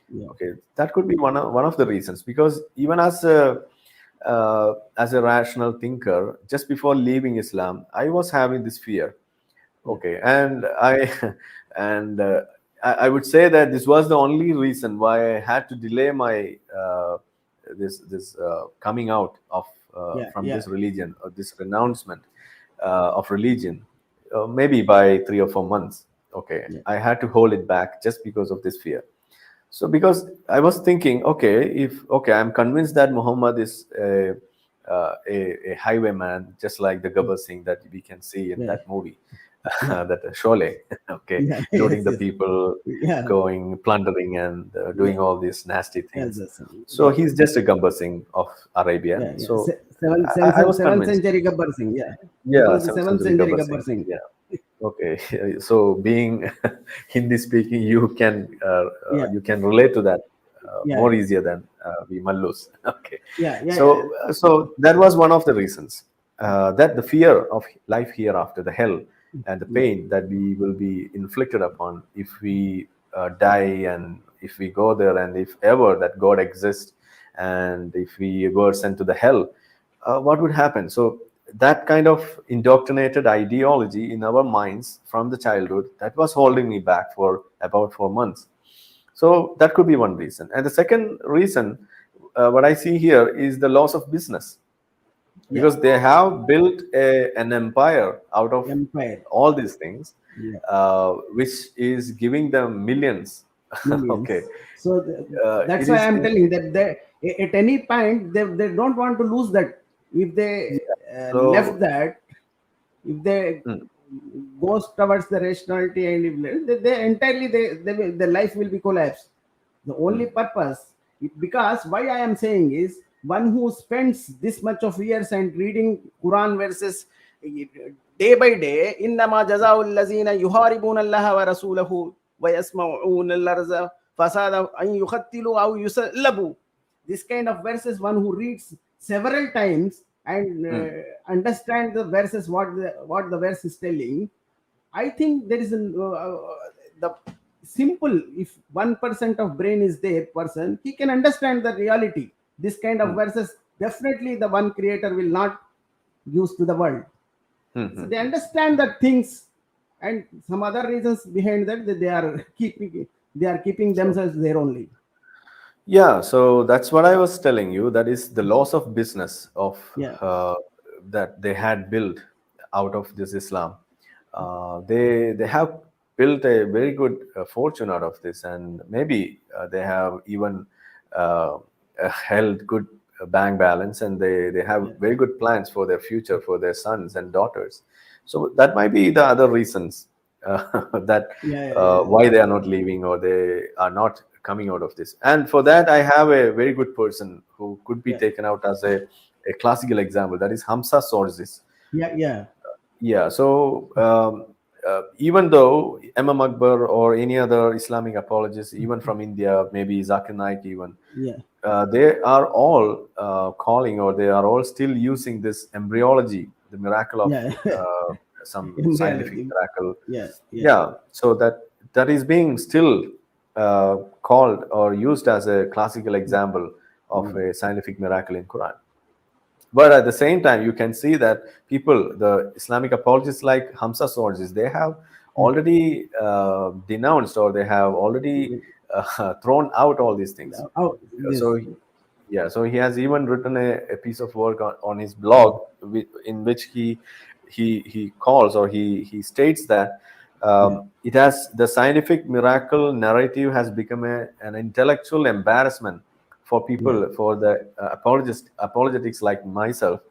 yeah, Okay, that could be one of the reasons, because even as a rational thinker, just before leaving Islam, I was having this fear. yeah, Okay, and I and I would say that this was the only reason why I had to delay my this coming out of from this religion, or this renouncement of religion, maybe by 3 or 4 months. Okay, I had to hold it back just because of this fear. So because I was thinking, okay, I'm convinced that Muhammad is a highwayman, just like the Gabbar Singh that we can see in that movie, that Sholay, okay, loading the people, going plundering and doing all these nasty things. So he's just a Gabbar Singh of Arabia. So I was Seventh convinced. century Gabbar Singh. It Yeah, was the 7th seventh century century Gabbar Gabbar Singh. Singh. Yeah. Okay, so being Hindi speaking, you can relate to that more easier than we Mallus. Okay, so that was one of the reasons, that the fear of life hereafter, the hell and the pain that we will be inflicted upon if we die, and if we go there, and if ever that God exists, and if we were sent to the hell, what would happen? So that kind of indoctrinated ideology in our minds from the childhood, that was holding me back for about 4 months. So that could be one reason. And the second reason, what I see here, is the loss of business, because they have built an empire out of all these things, which is giving them millions. Okay, So that's why I'm telling that at any point they don't want to lose that. If they left so that, if they goes towards the rationality, and if they entirely their life will be collapsed. The only purpose, because why I am saying is, one who spends this much of years and reading Quran verses day by day, innama jazaa'ul lazina yuharibuna Allah wa rasulahu wa yasma'una al-arza fasada an yukhattilu aw yusallabu. This kind of verses, one who reads several times and understand the verses, what the verse is telling. I think there is the simple, if 1% of brain is there person, he can understand the reality. This kind of verses, definitely the one creator will not use to the world. So they understand the things, and some other reasons behind that, that they are keeping themselves there only. Yeah, so that's what I was telling you. That is the loss of business of that they had built out of this Islam. They have built a very good fortune out of this, and maybe they have even held good bank balance, and they have very good plans for their future, for their sons and daughters. So that might be the other reasons that why they are not leaving, or they are not coming out of this. And for that, I have a very good person who could be taken out as a classical example. That is Hamza Sorzis. Yeah. So even though Imam Akbar or any other Islamic apologist, even from India, maybe Zakir Naik, even they are all calling, or they are all still using this embryology, the miracle of some scientific miracle. So that is being still called or used as a classical example of a scientific miracle in Quran. But at the same time, you can see that people, the Islamic apologists like Hamza Sorzis, they have already denounced, or they have already thrown out all these things. So he has even written a piece of work on his blog, in which he calls, or he states that it has, the scientific miracle narrative has become an intellectual embarrassment for people, for the apologetics like myself,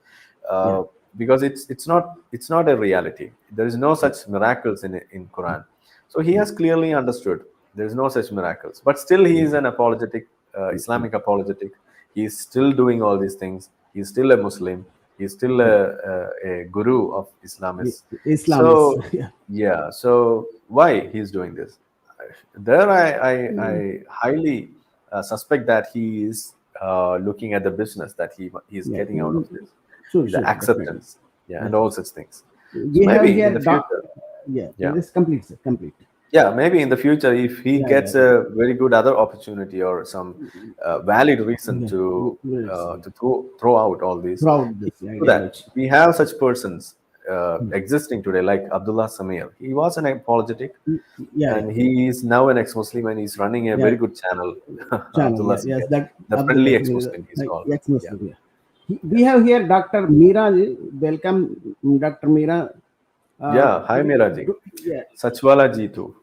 because it's not a reality. There is no such miracles in Quran. So he has clearly understood there is no such miracles, but still he is an apologetic, Islamic apologetic. He is still doing all these things. He is still a Muslim. He is still a guru of Islamists. So so why he is doing this? There I highly suspect that he is looking at the business that he is getting out of this, the acceptance, and all such things. So maybe in the future, this complete. Yeah, maybe in the future, if he gets a very good other opportunity, or some valid reason to throw out all these, Throughout this so that we have such persons existing today, like Abdullah Samir. He was an apologetic, Yeah, and he is now an ex-Muslim, and he's running a yeah. very good channel. Channel. Abdullah Yeah, yes, Samir, that the Abdullah, friendly ex-Muslim, he's called. Yeah. ex-Muslim. Yeah. We have here Dr. Meera. Welcome, Dr. Meera. Yeah. Hi, Miraji. Yeah. Sachwala ji too.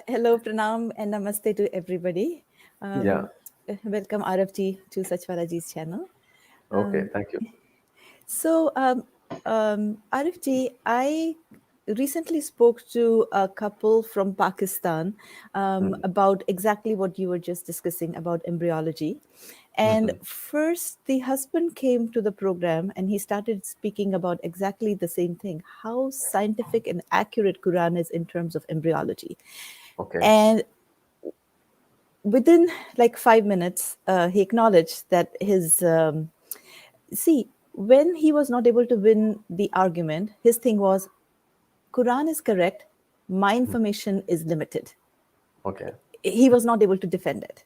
Hello, Pranam, and Namaste to everybody. Yeah. Welcome, Arafji, to Sachwalaji's channel. Okay. Thank you. So, Arifji, I recently spoke to a couple from Pakistan about exactly what you were just discussing about embryology. And first, the husband came to the program and he started speaking about exactly the same thing, how scientific and accurate Quran is in terms of embryology. Okay. And within like 5 minutes, he acknowledged that his, when he was not able to win the argument, his thing was, Quran is correct, my information is limited. Okay. He was not able to defend it.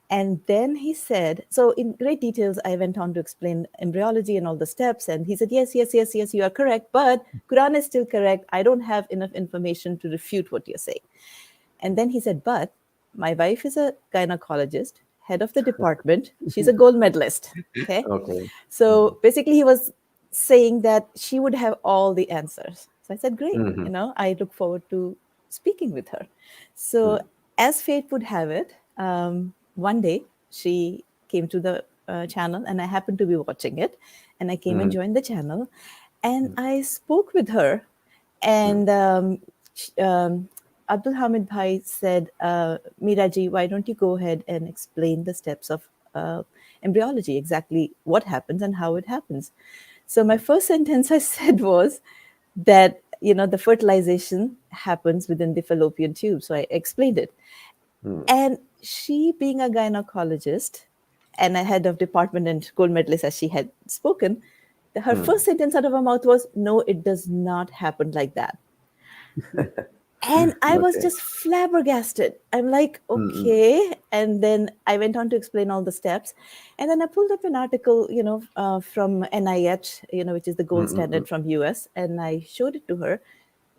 And then he said, so in great details, I went on to explain embryology and all the steps. And he said, yes, you are correct, but Quran is still correct. I don't have enough information to refute what you're saying. And then he said, but my wife is a gynecologist, head of the department. She's a gold medalist. Okay. Okay. So basically he was saying that she would have all the answers. So I said, great, I look forward to speaking with her. So as fate would have it, one day she came to the channel and I happened to be watching it, and I came and joined the channel and I spoke with her, and Abdul Hamid Bhai said, Miraji, why don't you go ahead and explain the steps of embryology, exactly what happens and how it happens. So my first sentence I said was that, the fertilization happens within the fallopian tube. So I explained it. And she, being a gynecologist and a head of department and gold medalist, as she had spoken, her first sentence out of her mouth was, no, it does not happen like that. And I was just flabbergasted. I'm like, okay. And then I went on to explain all the steps. And then I pulled up an article, from NIH, which is the gold standard from US. And I showed it to her.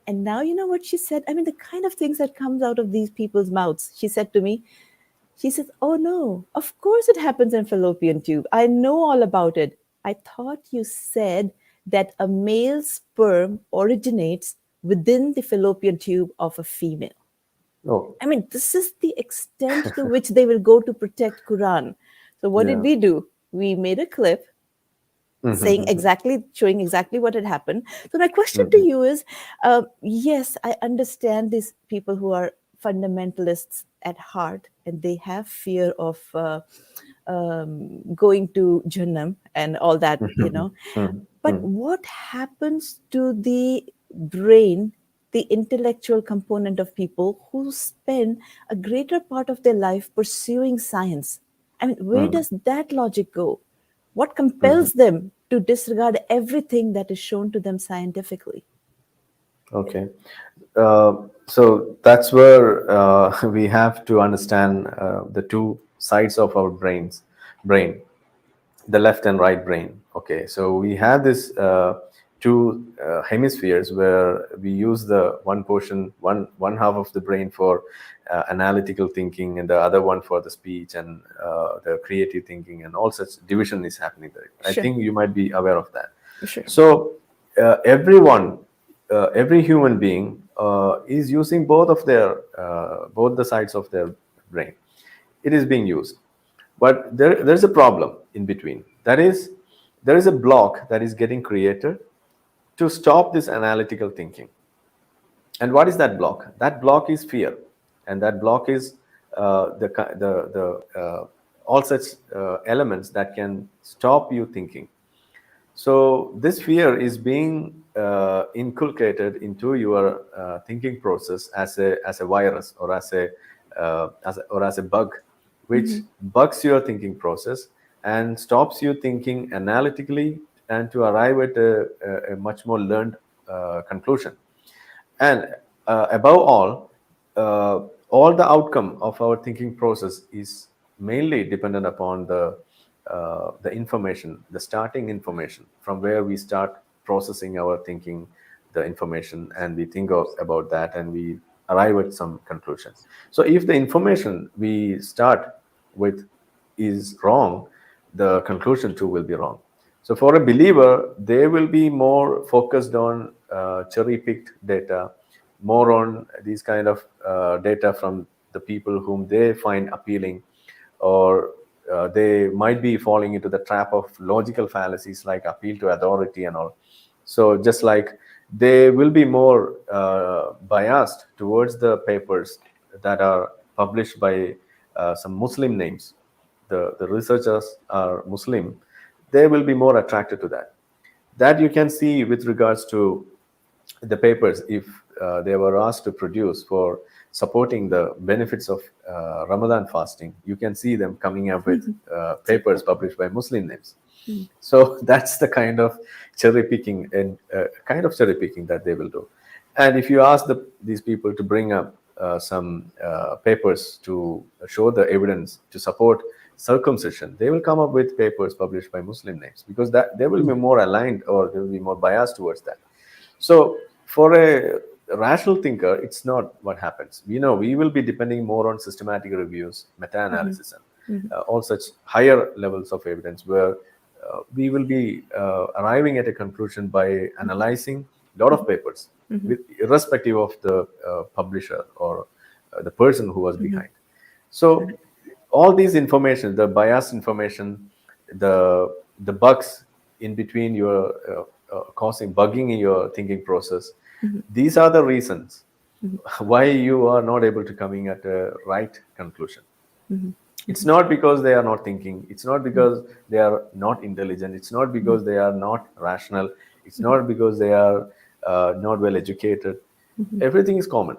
And now, you know what she said? I mean, the kind of things that comes out of these people's mouths. She said to me, she says, oh no, of course it happens in fallopian tube. I know all about it. I thought you said that a male sperm originates within the fallopian tube of a female. Oh. I mean, this is the extent to which they will go to protect Quran. So what did we do? We made a clip showing exactly what had happened. So my question to you is, yes, I understand these people who are fundamentalists at heart, and they have fear of going to Jahannam and all that, But what happens to the brain, the intellectual component of people who spend a greater part of their life pursuing science? I mean, where does that logic go? What compels them to disregard everything that is shown to them scientifically? Okay. So that's where we have to understand the two sides of our brain, the left and right brain. Okay. So we have this two hemispheres where we use the one portion, one half of the brain for analytical thinking, and the other one for the speech and the creative thinking, and all such division is happening there. Sure. I think you might be aware of that. Sure. So every human being is using both the sides of their brain. It is being used, but there's a problem in between. That is, there is a block that is getting created to stop this analytical thinking. And what is that block? That block is fear, and that block is all such elements that can stop you thinking. So this fear is being inculcated into your thinking process as a virus, or as a bug, which bugs your thinking process and stops you thinking analytically and to arrive at a much more learned conclusion. And above all the outcome of our thinking process is mainly dependent upon the information, the starting information from where we start processing our thinking, the information, and we think about that, and we arrive at some conclusion. So if the information we start with is wrong, the conclusion too will be wrong. So for a believer, they will be more focused on cherry-picked data, more on these kind of data from the people whom they find appealing, or they might be falling into the trap of logical fallacies like appeal to authority and all. So just like they will be more biased towards the papers that are published by some Muslim names. The researchers are Muslim, they will be more attracted to that. That you can see with regards to the papers. If they were asked to produce for supporting the benefits of Ramadan fasting, you can see them coming up with papers published by Muslim names. So that's the kind of cherry picking and cherry picking that they will do. And if you ask these people to bring up some papers to show the evidence to support circumcision, they will come up with papers published by Muslim names, because that they will be more aligned, or they will be more biased towards that. So for a rational thinker, it's not what happens. We will be depending more on systematic reviews, meta-analysis, and all such higher levels of evidence, where we will be arriving at a conclusion by analyzing a lot of papers, irrespective of the publisher or the person who was behind. So all these information, the biased information, the bugs in between your causing bugging in your thinking process, these are the reasons why you are not able to coming at a right conclusion. It's not because they are not thinking, it's not because they are not intelligent, it's not because they are not rational, it's not because they are not well educated. Everything is common.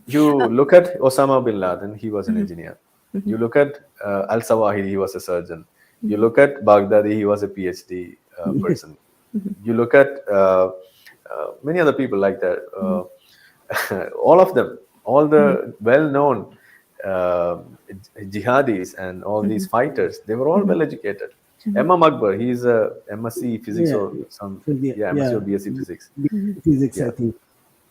You look at Osama bin Laden, he was an engineer. You look at Al-Zawahiri, he was a surgeon. You look at Baghdadi, he was a PhD person. You look at many other people like that. All of them, all the well-known jihadis and all these fighters, they were all well-educated. Imam Akbar, he's a MSc physics or some, MSc or BSc physics. Physics, I think.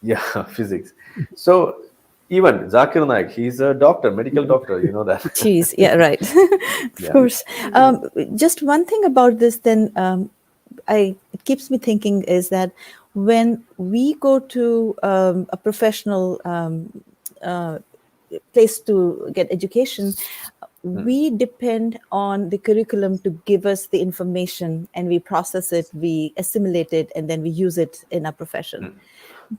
Yeah, physics. So even Zakir Naik, he's a doctor, medical doctor, you know that. Jeez, yeah, right. Of course. Just one thing about this then, it keeps me thinking is that when we go to a professional place to get education, we depend on the curriculum to give us the information, and we process it, we assimilate it, and then we use it in our profession.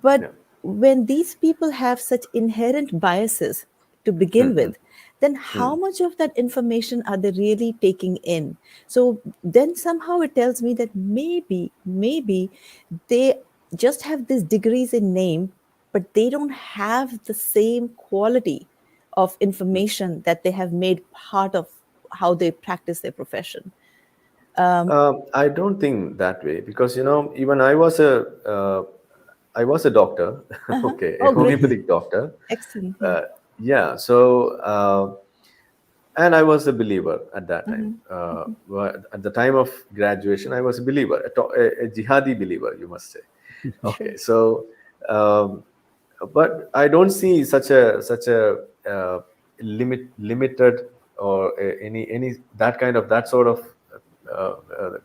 But when these people have such inherent biases to begin with, then how much of that information are they really taking in? So then somehow it tells me that maybe they just have these degrees in name, but they don't have the same quality of information that they have made part of how they practice their profession. I don't think that way, because even I was a doctor, okay, a homeopathic doctor. Excellent. So and I was a believer at that time. At the time of graduation, I was a believer, a jihadi believer, you must say. Okay, so but I don't see such a limited or any that sort of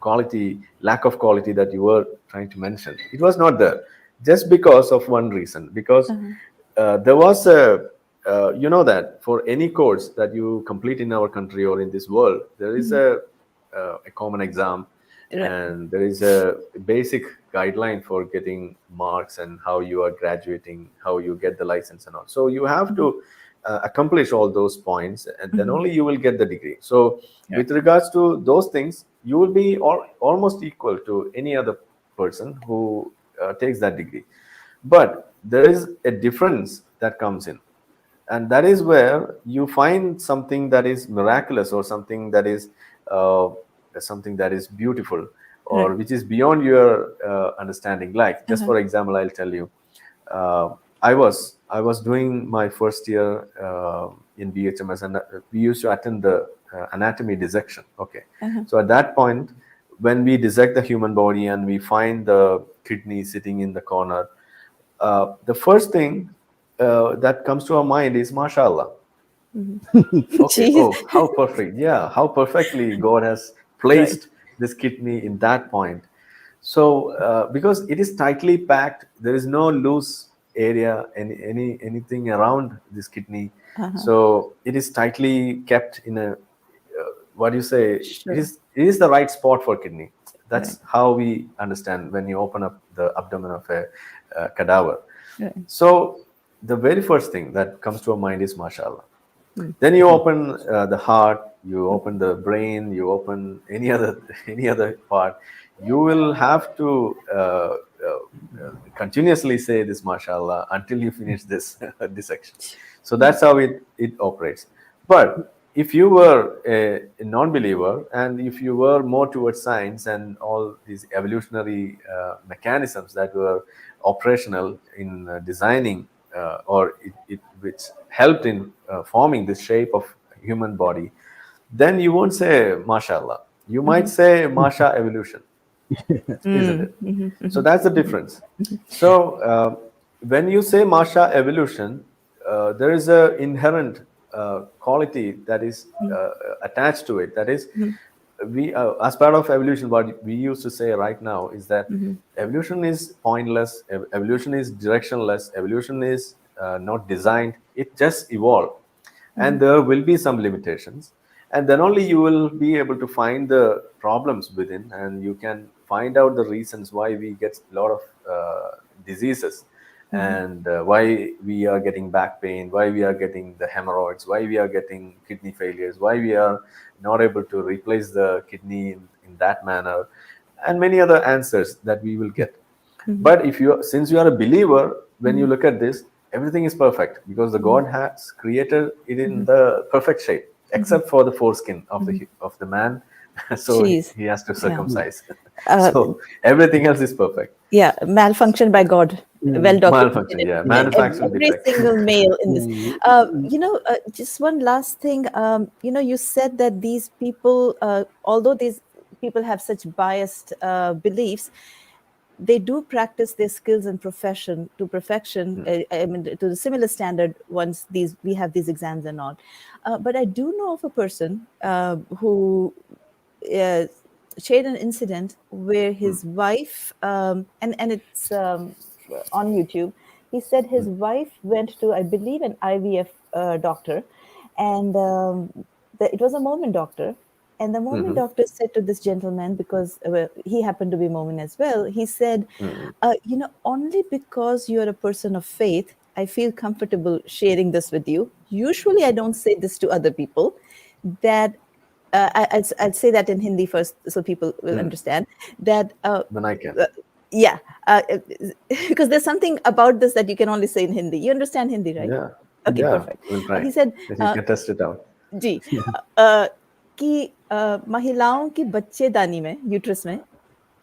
quality, lack of quality that you were trying to mention. It was not there, just because of one reason, because there was that for any course that you complete in our country or in this world, there is a common exam, and there is a basic guideline for getting marks and how you are graduating, how you get the license and all. So you have to accomplish all those points, and then only you will get the degree. So with regards to those things, you will be almost equal to any other person who takes that degree. But there is a difference that comes in, and that is where you find something that is miraculous, or something that is beautiful, or which is beyond your understanding. Like, just for example, I'll tell you, I was doing my first year in BHMS, and we used to attend the anatomy dissection. Okay, so at that point, when we dissect the human body and we find the kidney sitting in the corner, the first thing that comes to our mind is mashallah. Okay, Jeez. oh, how perfect. Yeah, how perfectly God has Right. placed this kidney in that point. So, because it is tightly packed, there is no loose area, anything around this kidney. So it is tightly kept in a, what do you say? Sure. It is the right spot for kidney. That's Right. how we understand when you open up the abdomen of a cadaver. Right. So the very first thing that comes to our mind is mashallah. Then you open the heart, you open the brain, you open any other part. You will have to continuously say this mashallah until you finish this dissection. So that's how it operates. But if you were a non-believer, and if you were more towards science and all these evolutionary mechanisms that were operational in designing which helped in forming the shape of human body, then you won't say mashallah. You might say masha evolution, isn't it? So that's the difference. So when you say masha evolution, there is a inherent quality that is attached to it. That is, we as part of evolution, what we used to say right now is that evolution is pointless, evolution is directionless, evolution is not designed, it just evolved, and there will be some limitations, and then only you will be able to find the problems within, and you can find out the reasons why we get a lot of diseases, and why we are getting back pain, why we are getting the hemorrhoids, why we are getting kidney failures, why we are not able to replace the kidney in that manner, and many other answers that we will get. But since you are a believer, when you look at this, everything is perfect because the God has created it in the perfect shape, except for the foreskin of the man. So Jeez. he has to circumcise. Uh, So everything else is perfect. Yeah, malfunction by God. Well documented. Malfunction, yeah, manufacturing Every defect. single male in this. Just one last thing. You said that these people, although these people have such biased beliefs, they do practice their skills and profession to perfection. I mean, to the similar standard once we have these exams and all. But I do know of a person who shared an incident where his wife, and it's on YouTube. He said his wife went to, I believe, an IVF doctor, and it was a Mormon doctor. And the Mormon doctor said to this gentleman, because he happened to be Mormon as well, he said, only because you're a person of faith, I feel comfortable sharing this with you. Usually, I don't say this to other people. That I'd say that in Hindi first, so people will understand that. Then I can. Yeah, because there's something about this that you can only say in Hindi. You understand Hindi, right? Yeah. Okay, Yeah, perfect. we'll try. He said, you can test it out. जी कि महिलाओं की बच्चेदानी में, uterus में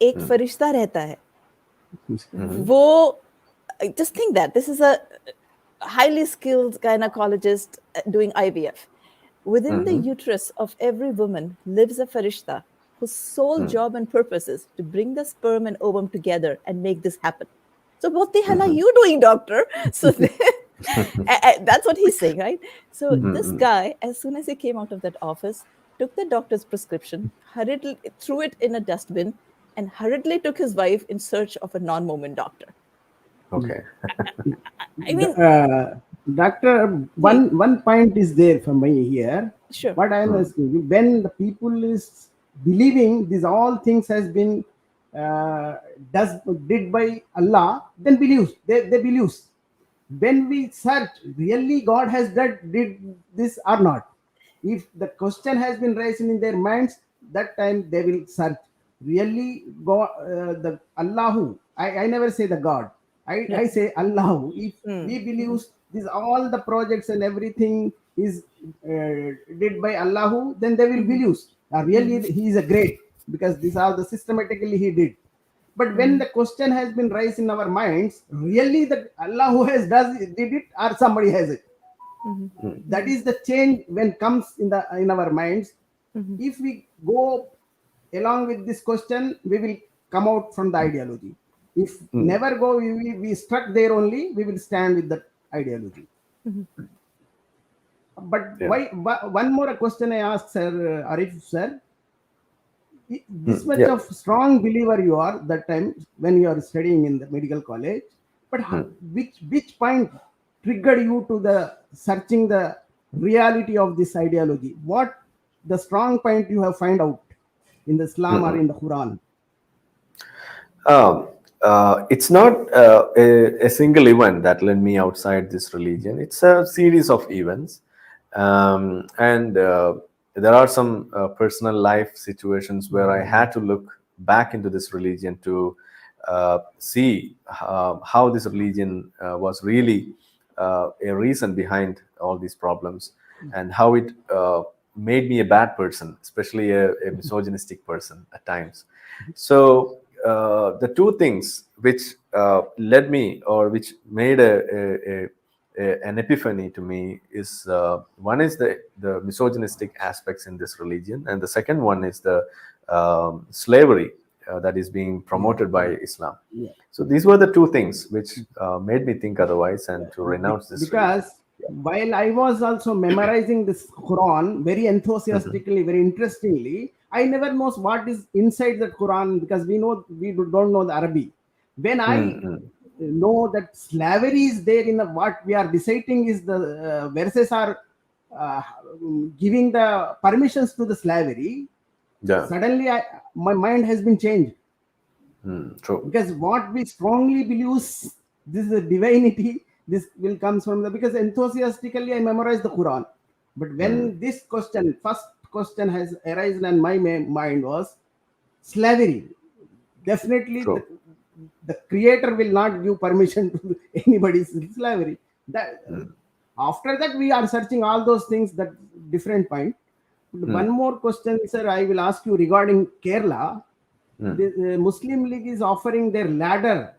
एक फरिश्ता रहता है. वो, just think that this is a highly skilled gynecologist doing IVF. Within the uterus of every woman lives a farishta whose sole job and purpose is to bring the sperm and ovum together and make this happen. So what the hell are you doing, doctor? So that's what he's saying, right? So this guy, as soon as he came out of that office, took the doctor's prescription, hurriedly threw it in a dustbin, and hurriedly took his wife in search of a non-Mormon doctor. Okay. I mean, doctor, one point is there for me here. Sure. What I am asking, when the people is believing these all things has been did by Allah, then believes they believe. When we search, really God has did this or not? If the question has been raised in their minds, that time they will search. Really, God, the Allahu. I never say the God. I say Allahu. If we believe this, all the projects and everything is did by Allahu, then they will believe. Really, He is a great, because these are the systematically He did. But when the question has been raised in our minds, really the Allah who has did it or somebody has it. That is the change when comes in our minds. If we go along with this question, we will come out from the ideology. If never go, we stuck there only, we will stand with that ideology. But why? One more question I ask, Sir Arif, sir. This much of strong believer you are that time when you are studying in the medical college, but which point triggered you to the searching the reality of this ideology? What the strong point you have find out in the Islam or in the Quran? It's not a single event that led me outside this religion. It's a series of events, and there are some personal life situations where I had to look back into this religion to see how this religion was really a reason behind all these problems, and how it made me a bad person, especially a misogynistic person at times. So the two things which led me, or which made an epiphany to me, is one is the misogynistic aspects in this religion, and the second one is the slavery that is being promoted by Islam. So these were the two things which made me think otherwise and to renounce this because religion. While I was also memorizing this Quran very enthusiastically, very interestingly, I never knows what is inside that Quran, because we don't know the Arabic. When I know that slavery is there in what we are reciting is the verses are giving the permissions to the slavery. Suddenly my mind has been changed. True. Because what we strongly believe, this is a divinity, this will comes from because enthusiastically I memorized the Quran. But when this first question has arisen in my mind was slavery. Definitely the creator will not give permission to anybody's slavery. After that we are searching all those things, that different point. One more question, sir, I will ask you regarding Kerala. The Muslim League is offering their ladder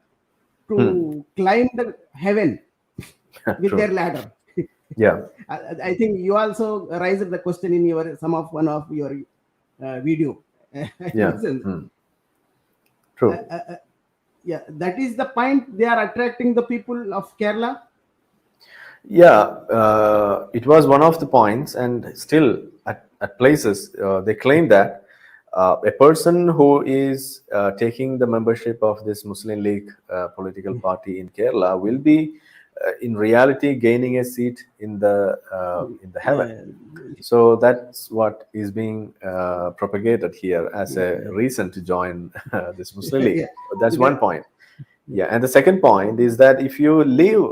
to climb the heaven with their ladder. I think you also raised the question in one of your video. True. That is the point. They are attracting the people of Kerala. It was one of the points, and still at places they claim that a person who is taking the membership of this Muslim League political party in Kerala will be in reality gaining a seat in the heaven. So that's what is being propagated here as a reason to join this Muslim League. That's one point. And the second point is that if you leave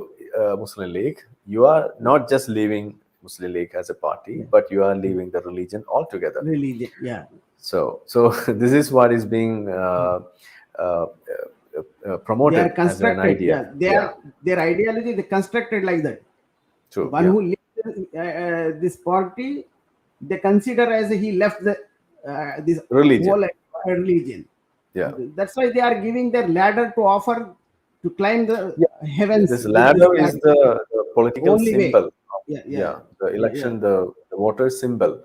Muslim League, you are not just leaving Muslim League as a party, but you are leaving the religion altogether. So this is what is being promoted as an idea. Their ideology, they constructed like that. True. One who leaves this party, they consider as he left the this religion. whole religion. That's why they are giving their ladder to offer to climb the heavens. This ladder is the political only symbol. The election, the voter symbol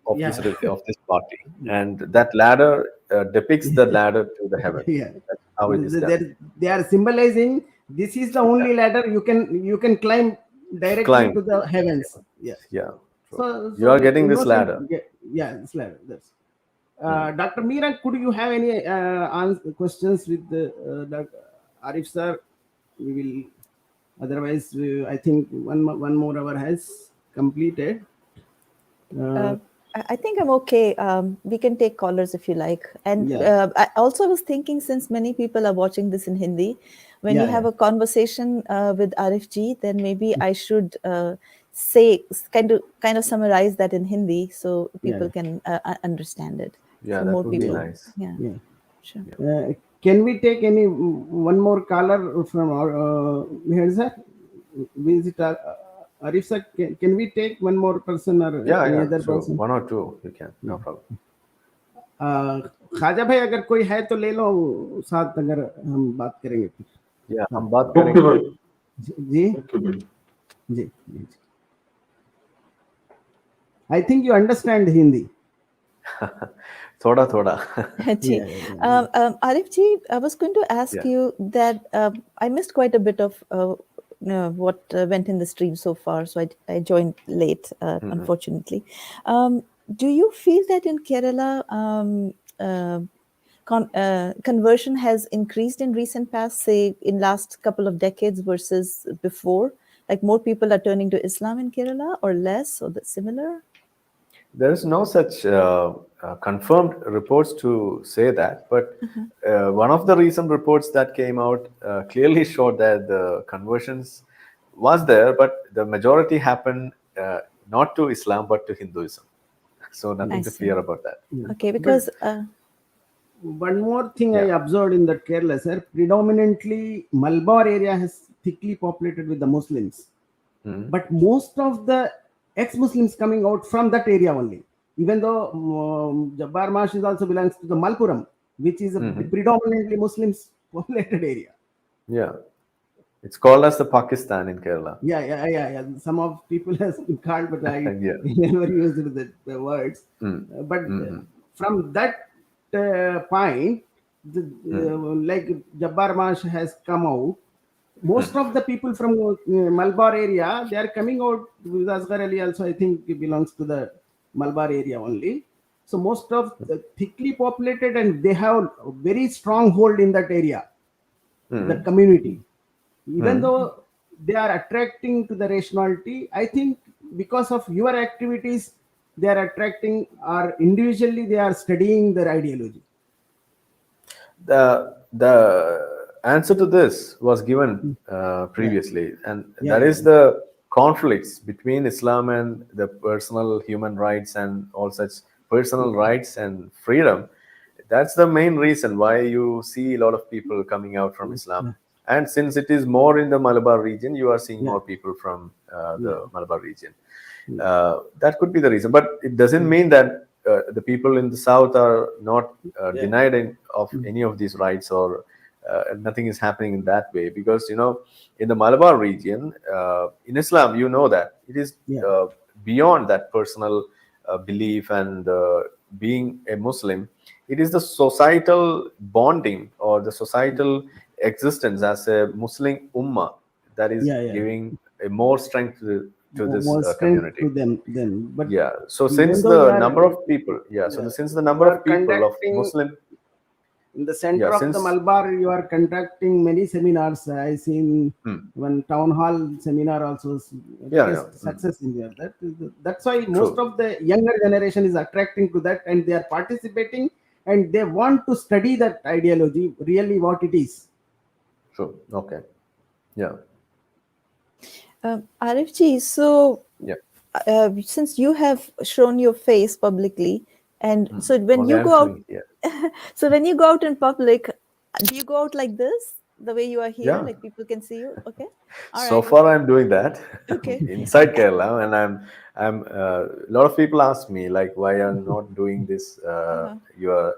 of this party, and that ladder depicts the ladder to the heaven. That's how it is done. They are symbolizing this is the only ladder you can climb directly to the heavens. So you are getting this ladder. This ladder. That's. Dr. Meera, could you have any questions with Dr. Arif sir? We will. Otherwise, I think one more hour has completed. I think I'm okay. We can take callers if you like. And I also was thinking, since many people are watching this in Hindi, when you have a conversation with Arif ji, then maybe I should say kind of summarize that in Hindi so people can understand it. That would be nice. Sure. Can we take one more caller from our sir? Visit Arif sir, can we take one more person or any other person? One or two you can, no problem. खाजा भाई अगर कोई है तो ले लो साथ, अगर हम बात करेंगे फिर। हम बात करेंगे जी जी। I think you understand Hindi. Thoda thoda. Arif ji, I was going to ask you that I missed quite a bit of what went in the stream so far, so I joined late, unfortunately. Do you feel that in Kerala, conversion has increased in recent past, say in last couple of decades versus before? Like more people are turning to Islam in Kerala, or less, or similar? There is no such confirmed reports to say that, but one of the recent reports that came out clearly showed that the conversions was there, but the majority happened not to Islam but to Hinduism. So nothing to fear about that. Okay, because one more thing I observed in that Kerala, sir, predominantly Malabar area has thickly populated with the Muslims, but most of the ex-Muslims coming out from that area only. Even though Jabbar Masjid also belongs to the Malpuram, which is a predominantly Muslims populated area. Yeah, it's called as the Pakistan in Kerala. Yeah. Some of people has called, but I never used the words. But from that point, like Jabbar Mash has come out. Most of the people from Malabar area, they are coming out. With Asghar Ali also, I think, he belongs to the Malabar area only. So most of the thickly populated, and they have a very strong hold in that area, the community. Even though they are attracting to the rationality, I think because of your activities, they are attracting, or individually they are studying their ideology. The answer to this was given previously, and that is the conflicts between Islam and the personal human rights and all such personal rights and freedom. That's the main reason why you see a lot of people coming out from Islam. And since it is more in the Malabar region, you are seeing more people from the Malabar region. That could be the reason, but it doesn't mean that the people in the south are not denied of any of these rights, or nothing is happening in that way. Because in the Malabar region, in Islam, that it is beyond that personal belief and being a Muslim. It is the societal bonding or the societal existence as a Muslim ummah that is giving a more strength to this community. To them. But so since the number of people since the number of people of Muslim in the center of the Malabar, you are conducting many seminars. I seen one town hall seminar also. Success in there. That's why most of the younger generation is attracting to that, and they are participating, and they want to study that ideology, really what it is. True. Okay. Arif ji, so since you have shown your face publicly, and so when you go out, so when you go out in public, do you go out like this, the way you are here, like people can see you? Okay. So far, I'm doing that inside Kerala, and I'm. A lot of people ask me like, why I'm not doing this your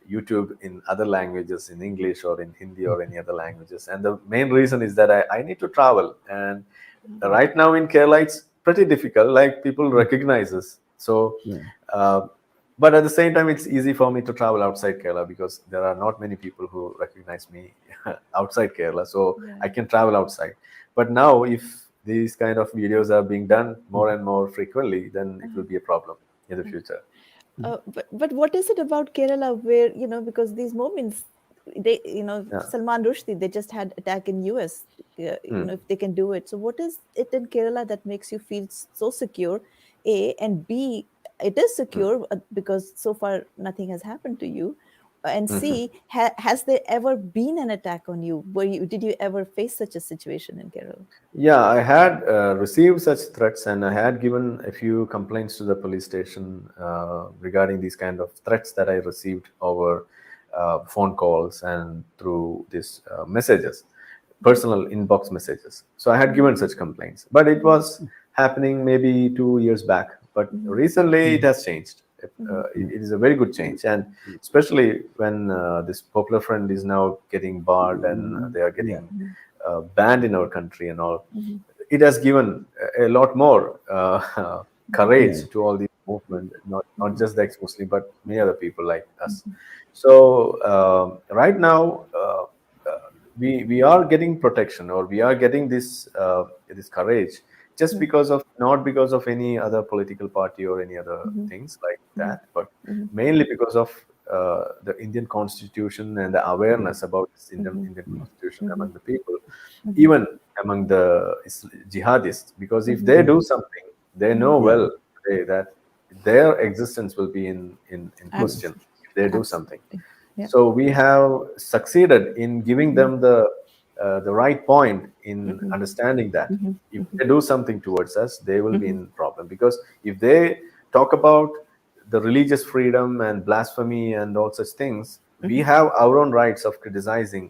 YouTube in other languages, in English or in Hindi or any other languages, and the main reason is that I need to travel, and right now in Kerala it's pretty difficult. Like people recognize us, so. But at the same time, it's easy for me to travel outside Kerala because there are not many people who recognize me outside Kerala. So I can travel outside. But now, if these kind of videos are being done more and more frequently, then it will be a problem in the future. But what is it about Kerala where, because these moments, they, Salman Rushdie, they just had attack in US, if they can do it. So what is it in Kerala that makes you feel so secure, A, and B, it is secure because so far nothing has happened to you, and C, has there ever been an attack on you? Did you ever face such a situation in Kerala? Yeah, I had received such threats, and I had given a few complaints to the police station regarding these kind of threats that I received over phone calls and through these messages, personal inbox messages. So I had given such complaints, but it was happening maybe 2 years back. But recently it has changed. It is a very good change, and especially when this Popular Front is now getting barred and they are getting banned in our country and all. It has given a lot more courage to all these movement, not just the ex-Muslim, but many other people like us. So right now, we are getting protection, or we are getting this this courage, just because of, not because of any other political party or any other things like that, but mainly because of the Indian Constitution and the awareness about this Indian Constitution among the people, even among the jihadists. Because if they do something, they know well that their existence will be in question if they do something. Yeah. So we have succeeded in giving them the right point in understanding that if they do something towards us, they will be in problem. Because if they talk about the religious freedom and blasphemy and all such things, we have our own rights of criticizing,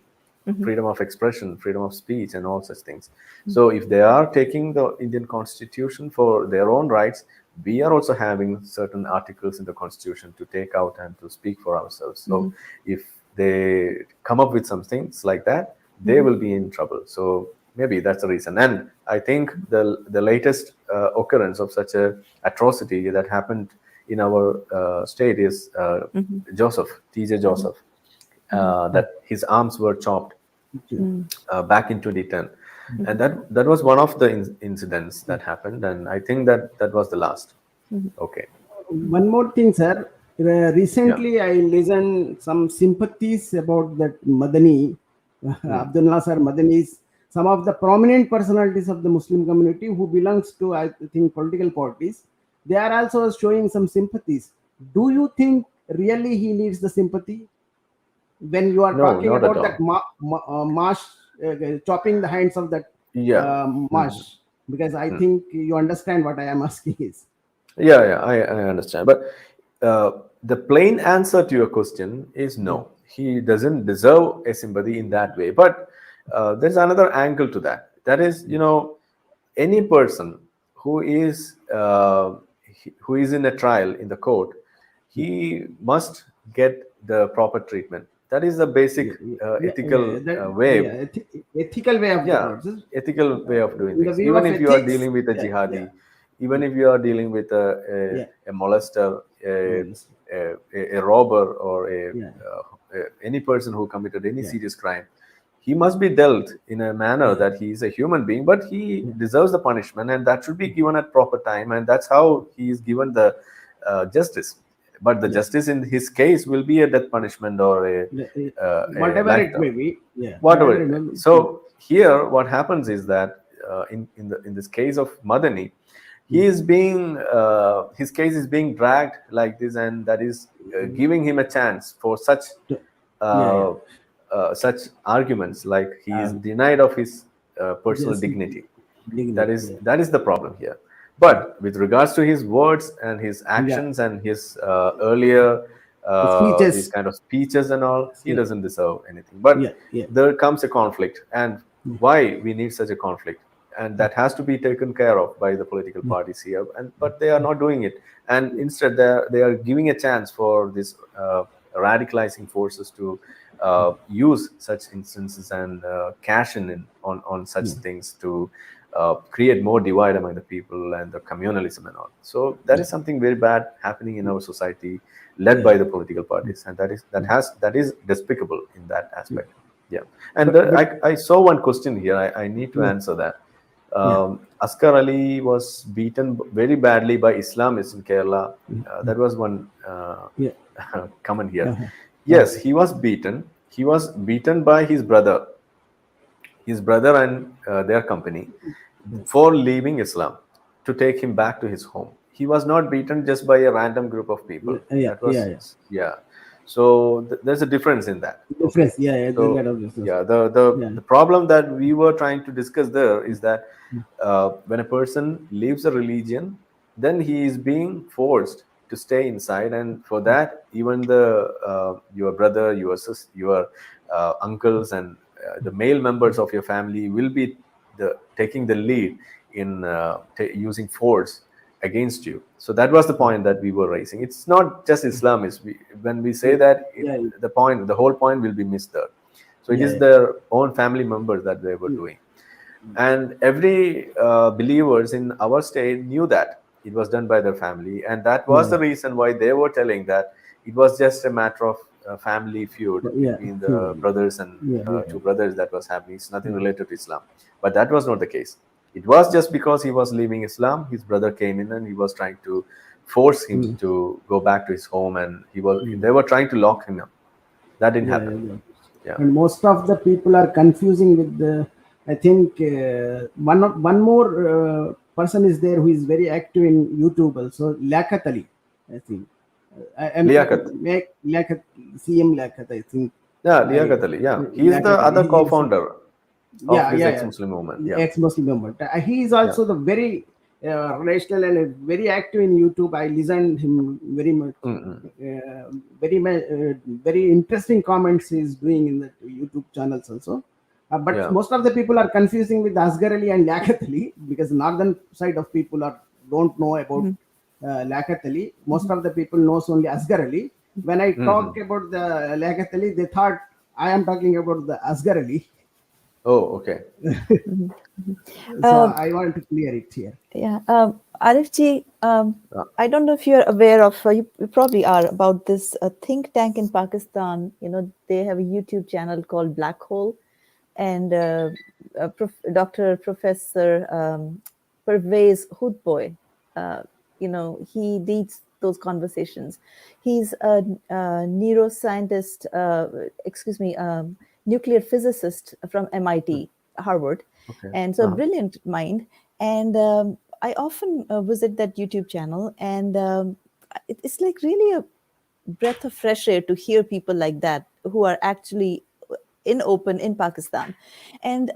freedom of expression, freedom of speech, and all such things. So if they are taking the Indian Constitution for their own rights, we are also having certain articles in the Constitution to take out and to speak for ourselves. So if they come up with some things like that, they will be in trouble. So maybe that's the reason. And I think the latest occurrence of such a atrocity that happened in our state is Joseph, TJ Joseph, that his arms were chopped back in 2010. And that was one of the incidents that happened, and I think that was the last. Okay. One more thing, sir. Recently, I listened some sympathies about that Madani, Abdul Nasser Madani. Some of the prominent personalities of the Muslim community who belongs to, I think, political parties, they are also showing some sympathies. Do you think really he needs the sympathy? When you are talking not about at that marsh, chopping the hands of that marsh, because I think you understand what I am asking is. Yeah, I understand. But the plain answer to your question is no. He doesn't deserve a sympathy in that way. But there's another angle to that. That is, any person who is in a trial in the court, he must get the proper treatment. That is the basic ethical way. Ethical way of the process. Ethical way of doing things. Even if you are dealing with a jihadi, even if you are dealing with a molester, a robber, or any person who committed any serious crime, he must be dealt in a manner that he is a human being, but he deserves the punishment, and that should be given at proper time, and that's how he is given the justice. But the justice in his case will be a death punishment or a whatever it may be. Whatever. So here, what happens is that in this case of Madani, he is being his case is being dragged like this, and that is giving him a chance for such such arguments, like he is denied of his personal dignity. That is the problem here. But with regards to his words and his actions and his earlier these kind of speeches and all, he doesn't deserve anything. But there comes a conflict, and why we need such a conflict, and that has to be taken care of by the political parties here. But they are not doing it, and instead they are giving a chance for this radicalizing forces to use such instances and cash in on such things to create more divide among the people and the communalism and all. So that is something very bad happening in our society, led by the political parties, and that is despicable in that aspect. And I saw one question here. I need to answer that. Asghar Ali was beaten very badly by Islamists in Kerala. That was one comment here. Yes, he was beaten. He was beaten by his brother and their company for leaving Islam to take him back to his home. He was not beaten just by a random group of people. So there's a difference in that. Difference, the problem that we were trying to discuss there is that when a person leaves a religion, then he is being forced to stay inside, and for that, even your brother, your sister, your uncles, and the male members of your family will be taking the lead in using force against you. So that was the point that we were raising. It's not just Islamists. When we say that, the whole point will be missed there. So it is their own family members that they were doing. And every believers in our state knew that It was done by their family, and that was the reason why they were telling that it was just a matter of family feud between the brothers and two brothers that was happening. It's nothing related to Islam. But that was not the case. It was just because he was leaving Islam, his brother came in and he was trying to force him to go back to his home, and they were trying to lock him up. That didn't happen. Yeah. And most of the people are confusing with the. I think one more person is there who is very active in YouTube also, Liaquat Ali, I think. Liaquat, CM Liaquat, I think. Yeah, Liaquat Ali. Yeah, he is the other co-founder of this ex-Muslim movement. Yeah. Ex-Muslim movement. He is also the very rational and very active in YouTube. I listened him very much. Very interesting comments he is doing in the YouTube channels also. But most of the people are confusing with Asghar Ali and Liaquat Ali, because northern side of people don't know about Liaquat Ali. Most of the people knows only Asghar Ali. When I talk about the Liaquat Ali, they thought I am talking about the Asghar Ali. Oh, okay. So I want to clear it here. Yeah. Arif ji, I don't know if you're aware of, you probably are, about this think tank in Pakistan. They have a YouTube channel called Black Hole, and Professor Pervez Hoodboy, he leads those conversations. He's a neuroscientist, nuclear physicist from MIT, Harvard, and so a brilliant mind. And I often visit that YouTube channel, and it's like really a breath of fresh air to hear people like that who are actually open in Pakistan. And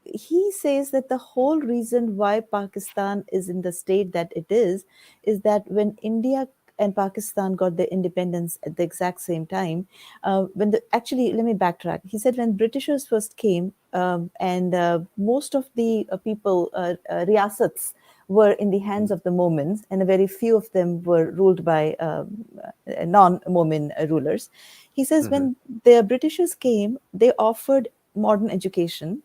he says that the whole reason why Pakistan is in the state that it is that when India and Pakistan got their independence at the exact same time, actually, let me backtrack. He said when Britishers first came, and most of the people, riyasats, were in the hands of the Momins, and a very few of them were ruled by non-Momin rulers. He says when the Britishers came, they offered modern education,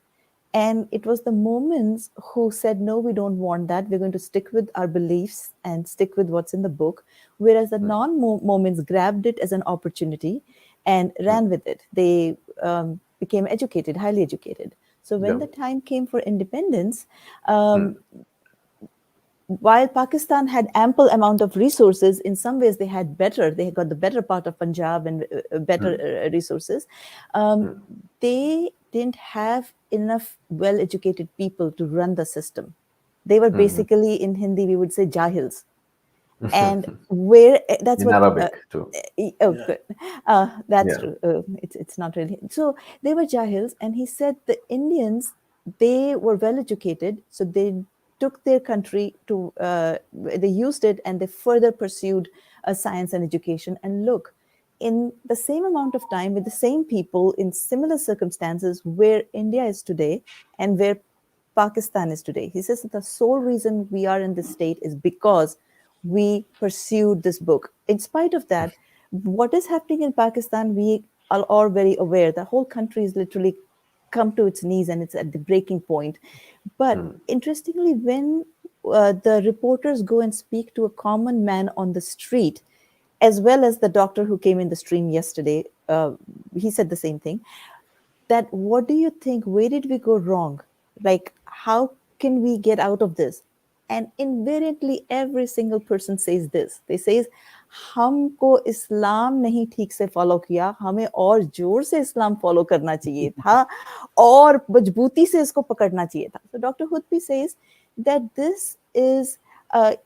and it was the Momins who said, no, we don't want that. We're going to stick with our beliefs and stick with what's in the book. Whereas the non-Momins grabbed it as an opportunity and ran with it. They became educated, highly educated. So when the time came for independence, while Pakistan had ample amount of resources, in some ways they got the better part of Punjab and better resources. They didn't have enough well-educated people to run the system. They were basically, in Hindi, we would say jahils. And that's in what Arabic too. Good. That's true. It's not really. So they were jahils, and he said the Indians, they were well educated, so they took their country to, they used it, and they further pursued science and education. And look, in the same amount of time, with the same people, in similar circumstances, where India is today and where Pakistan is today. He says that the sole reason we are in this state is because we pursued this book. In spite of that, what is happening in Pakistan, we are all very aware. The whole country is literally come to its knees, and it's at the breaking point. But interestingly, when the reporters go and speak to a common man on the street, as well as the doctor who came in the stream yesterday, he said the same thing, that what do you think, where did we go wrong? Like, how can we get out of this? And invariably, every single person says this. They say, हमको इस्लाम नहीं ठीक से follow किया, हमें और जोर से इस्लाम follow करना चाहिए था और मजबूती से इसको पकड़ना चाहिए था. So Dr. Hudbi says that this is a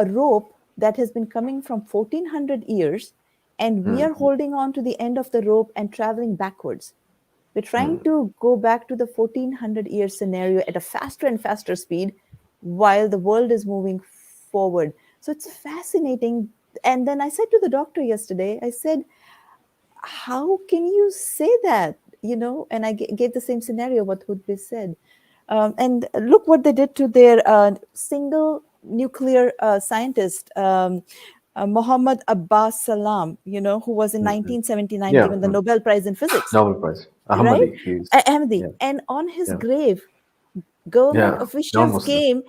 rope that has been coming from 1400 years, and we are holding on to the end of the rope and traveling backwards. We're trying to go back to the 1400-year scenario at a faster and faster speed while the world is moving forward. So it's fascinating. And then I said to the doctor yesterday, I said, how can you say that? And I gave the same scenario, what Hudbi said. And look what they did to their single nuclear scientist, Muhammad Abbas Salam, who was in 1979 given the Nobel Prize in Physics. Nobel Prize. Ahmadi. Right? Ahmadi. Yeah. And on his grave, Government officials non-Muslim. came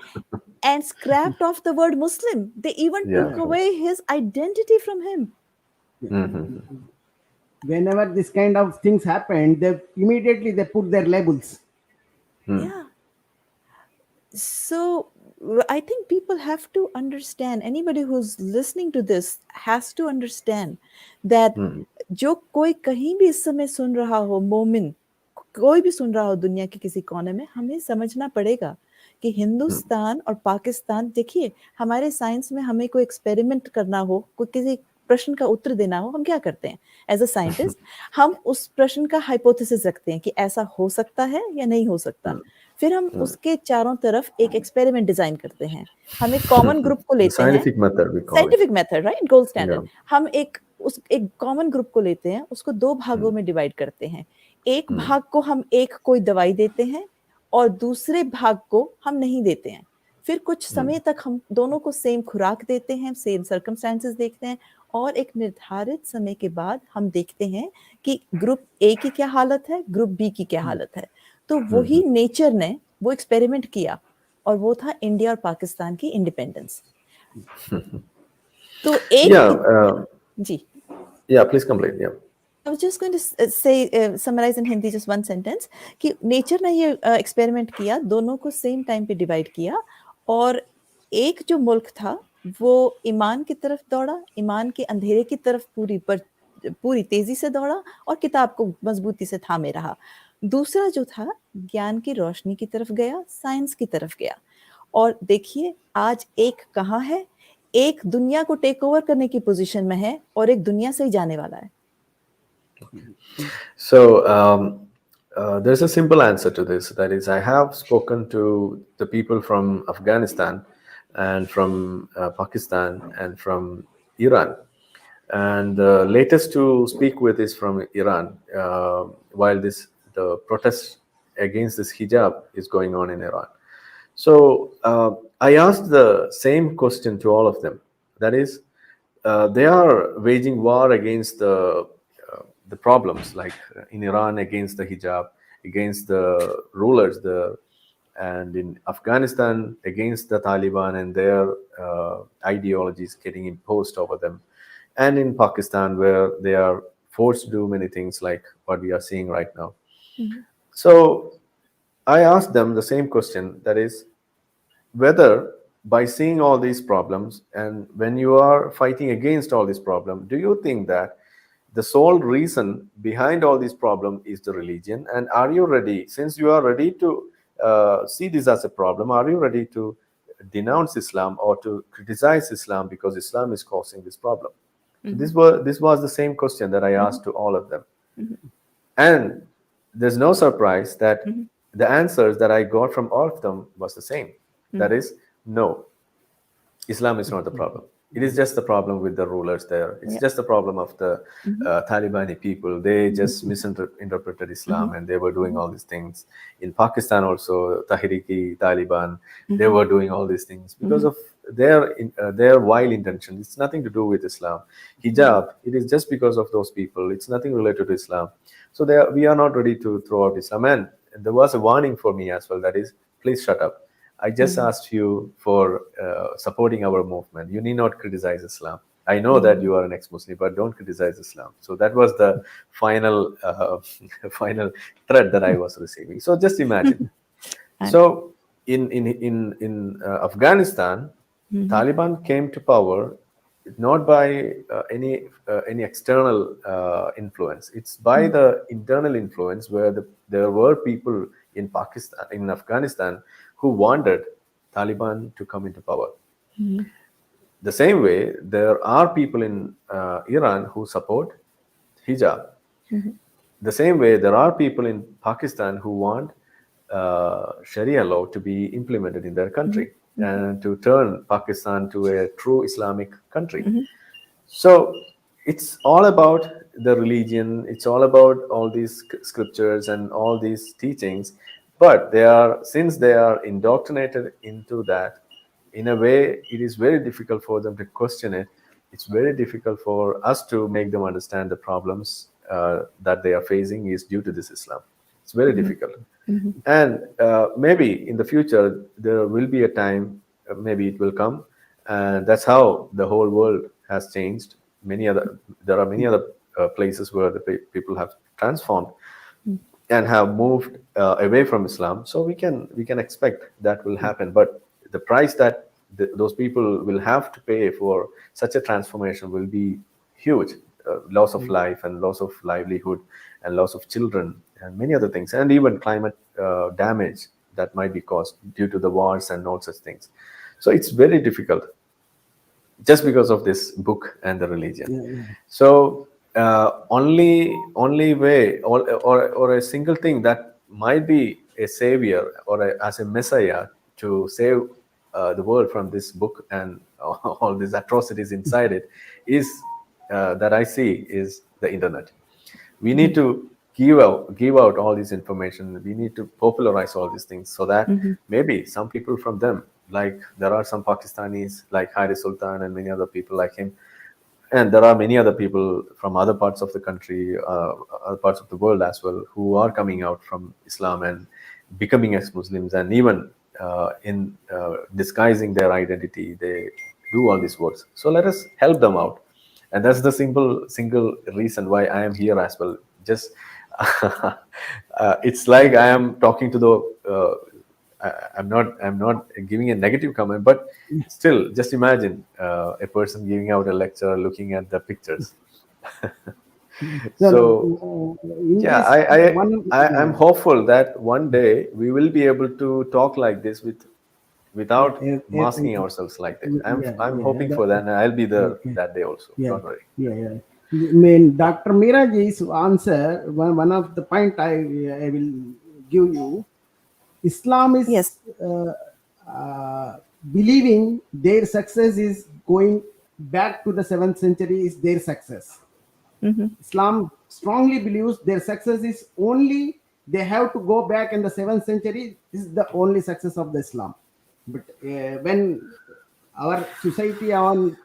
and scrapped off the word Muslim. They even took away his identity from him. Whenever this kind of things happen, they immediately put their labels. Yeah. So I think people have to understand, anybody who's listening to this has to understand that जो कोई कहीं भी इस समय सुन रहा हो, मोमिन कोई भी सुन रहा हो दुनिया के किसी कोने में, हमें समझना पड़ेगा कि हिंदुस्तान और पाकिस्तान, देखिए हमारे साइंस में हमें कोई एक्सपेरिमेंट करना हो, कोई किसी प्रश्न का उत्तर देना हो, हम क्या करते हैं एज अ साइंटिस्ट? हम उस प्रश्न का हाइपोथेसिस रखते हैं कि ऐसा हो सकता है या नहीं हो सकता, फिर हम उसके चारों तरफ एक एक्सपेरिमेंट डिजाइन करते हैं, हम एक कॉमन ग्रुप को लेते हैं, scientific method, right, gold standard, हम एक कॉमन ग्रुप को लेते हैं, उसको 2 भागों में डिवाइड करते हैं, एक भाग को हम एक कोई दवाई देते हैं और दूसरे भाग को हम नहीं देते हैं, फिर कुछ समय तक हम दोनों को सेम खुराक देते हैं, सेम सर्कमस्टेंसेस देखते हैं, और एक निर्धारित समय के बाद हम देखते हैं कि ग्रुप ए की क्या हालत है, ग्रुप बी की क्या हालत है। तो वही नेचर ने वो एक्सपेरिमेंट किया, और वो था इंडिया और पाकिस्तान की इंडिपेंडेंस। तो एक जी, please complete. I was just going to say, summarize in Hindi just one sentence, कि नेचर ने ये एक्सपेरिमेंट किया, दोनों को सेम टाइम पे डिवाइड किया, और एक जो मुल्क था वो ईमान की तरफ दौड़ा, ईमान के अंधेरे की तरफ पूरी तेजी से दौड़ा और किताब को मजबूती से थामे रहा। दूसरा जो था ज्ञान की रोशनी की तरफ गया, साइंस की तरफ गया। और देखिए आज एक कहाँ है, एक दुनिया को टेक ओवर करने की पोजीशन में है और एक दुनिया से ही जाने वाला है। So there's a simple answer to this. That is, I have spoken to the people from Afghanistan and from Pakistan and from Iran. And the latest to speak with is from Iran, while the protest against this hijab is going on in Iran. So I asked the same question to all of them. That is, they are waging war against the problems, like in Iran against the hijab, against the rulers, and in Afghanistan against the Taliban and their ideologies getting imposed over them, and in Pakistan where they are forced to do many things like what we are seeing right now. So I asked them the same question, that is, whether by seeing all these problems and when you are fighting against all these problems, do you think that the sole reason behind all these problems is the religion? And are you ready, since you are ready to see this as a problem, are you ready to denounce Islam or to criticize Islam because Islam is causing this problem? So this was the same question that I asked to all of them. And there's no surprise that the answers that I got from all of them was the same. That is, no, Islam is not the problem. It is just the problem with the rulers there. It's just the problem of the Talibani people. They just misinterpreted Islam and they were doing all these things. In Pakistan also, Tahriki Taliban, they were doing all these things because of their vile intention. It's nothing to do with Islam. Hijab, it is just because of those people. It's nothing related to Islam. So we are not ready to throw out Islam. And there was a warning for me as well. That is, please shut up. I just asked you for supporting our movement. You need not criticize Islam. I know that you are an ex-Muslim, but don't criticize Islam. So that was the final threat that I was receiving. So just imagine. So in Afghanistan, Taliban came to power not by any external influence. It's by the internal influence, where there were people in Pakistan, in Afghanistan, who wanted Taliban to come into power. The same way, there are people in Iran who support hijab. The same way, there are people in Pakistan who want Sharia law to be implemented in their country and to turn Pakistan to a true Islamic country. So it's all about the religion. It's all about all these scriptures and all these teachings. But since they are indoctrinated into that, in a way, it is very difficult for them to question it. It's very difficult for us to make them understand the problems that they are facing is due to this Islam. It's very difficult. And maybe in the future there will be a time, maybe it will come, and that's how the whole world has changed. There are many other places where the people have transformed and have moved away from Islam. So we can expect that will happen. But the price that those people will have to pay for such a transformation will be huge. Loss of life and loss of livelihood and loss of children and many other things, and even climate damage that might be caused due to the wars and all such things. So it's very difficult just because of this book and the religion. So only way or a single thing that might be a savior or as a messiah to save the world from this book and all these atrocities inside it is that I see is the internet. We need to give out all this information. We need to popularize all these things so that maybe some people from them, like there are some Pakistanis like Haris Sultan and many other people like him, and there are many other people from other parts of the country, other parts of the world as well, who are coming out from Islam and becoming ex-Muslims, and even in disguising their identity, they do all these works. So let us help them out, and that's the single reason why I am here as well. Just it's like I am talking to the. I'm not giving a negative comment, but still, just imagine a person giving out a lecture, looking at the pictures. So yeah, I'm hopeful that one day we will be able to talk like this without masking ourselves like this. I'm hoping for that, and I'll be there that day also. Don't worry. I mean, Dr. Miraji's answer, one of the point I will give you, Islam is believing their success is going back to the 7th century is their success. Islam strongly believes their success is only they have to go back in the 7th century. This is the only success of the Islam. But when our society on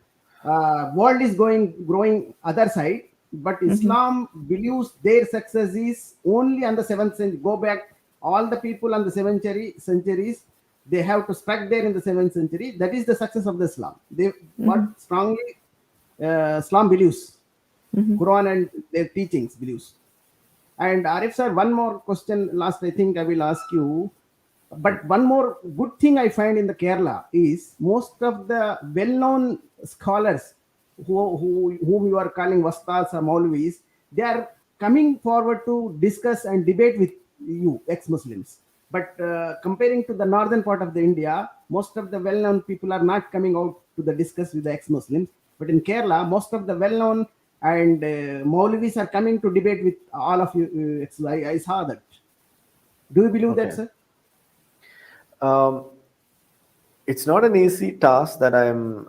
world is growing other side, but Islam believes their success is only on the 7th century. Go back, all the people on the 7th centuries, they have to stuck there in the 7th century. That is the success of the Islam. They what strongly Islam believes. Quran and their teachings believes. And Arif sir, one more question last I think I will ask you. But one more good thing I find in the Kerala is most of the well-known scholars whom you are calling Wastas or Maulvis, they are coming forward to discuss and debate with you, ex-Muslims. But comparing to the northern part of the India, most of the well-known people are not coming out to the discuss with the ex-Muslims. But in Kerala, most of the well-known and Maulvis are coming to debate with all of you. I saw that. Do you believe that, sir? It's not an easy task that I'm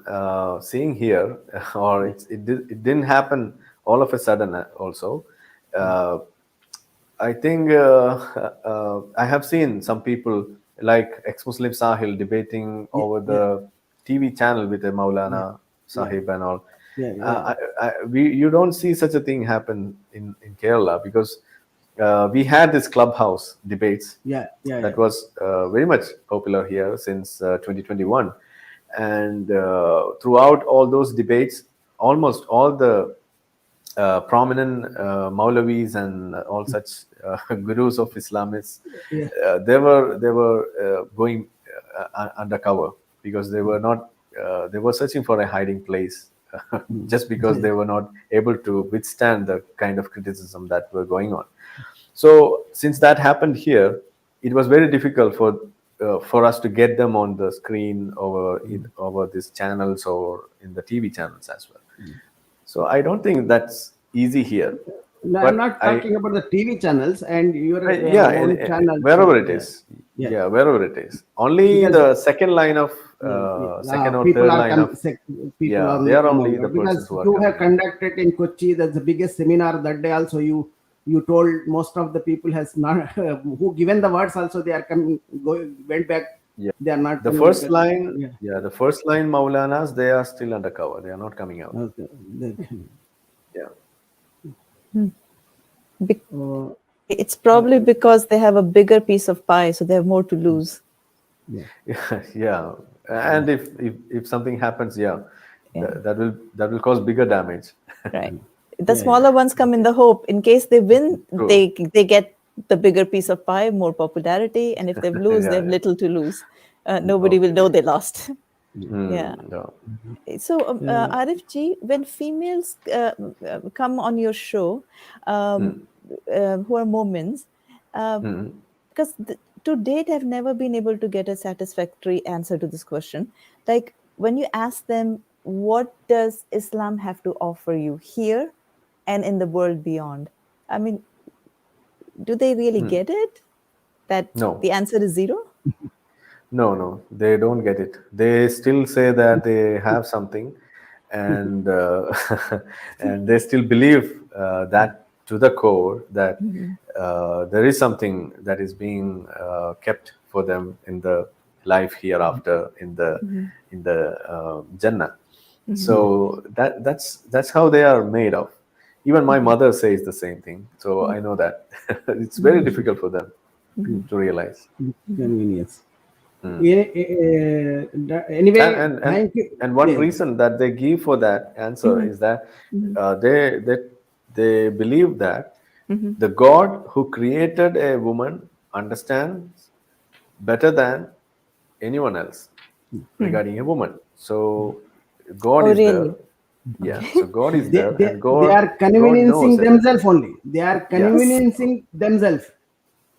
seeing here, or it didn't happen all of a sudden also. I think I have seen some people like ex-Muslim Sahil debating over the TV channel with the Maulana Sahib and all. You don't see such a thing happen in Kerala because we had this clubhouse debates that was very much popular here since 2021, and throughout all those debates, almost all the prominent Maulavis and all such gurus of Islamists, they were going undercover because they were not they were searching for a hiding place just because they were not able to withstand the kind of criticism that were going on. So since that happened here, it was very difficult for us to get them on the screen over these channels or in the TV channels as well. So I don't think that's easy here. No, I'm not talking about the TV channels and your own channel. Wherever it is. Yeah, wherever it is. Only because the second line of second or third line of people they are only the persons who are coming. You have conducted in Kochi, that's the biggest seminar that day also. You told most of the people has not who given the words also they are coming went back. They are not the first line. The first line Maulanas, they are still undercover. They are not coming out. It's probably because they have a bigger piece of pie, so they have more to lose. Yeah. And if something happens, that will cause bigger damage. Right. The smaller ones come in the hope, in case they win, they get the bigger piece of pie, more popularity, and if they lose, they have little to lose. Nobody will know they lost. Yeah. So, Arif ji, when females come on your show, who are Mormons, because to date, I've never been able to get a satisfactory answer to this question. Like, when you ask them, what does Islam have to offer you here and in the world beyond? I mean, do they really get it? That No. the answer is zero? No, they don't get it. They still say that they have something, and and they still believe that to the core that there is something that is being kept for them in the life hereafter in the Jannah. So that's how they are made of. Even my mother says the same thing. So I know that it's very difficult for them to realize. Convenience. Anyway, thank you. And one reason that they give for that answer is that they believe that the God who created a woman understands better than anyone else regarding a woman. So God is really? there. Yeah. So God is there, and they are God knows conveniencing everything. themselves only. They are conveniencing themselves.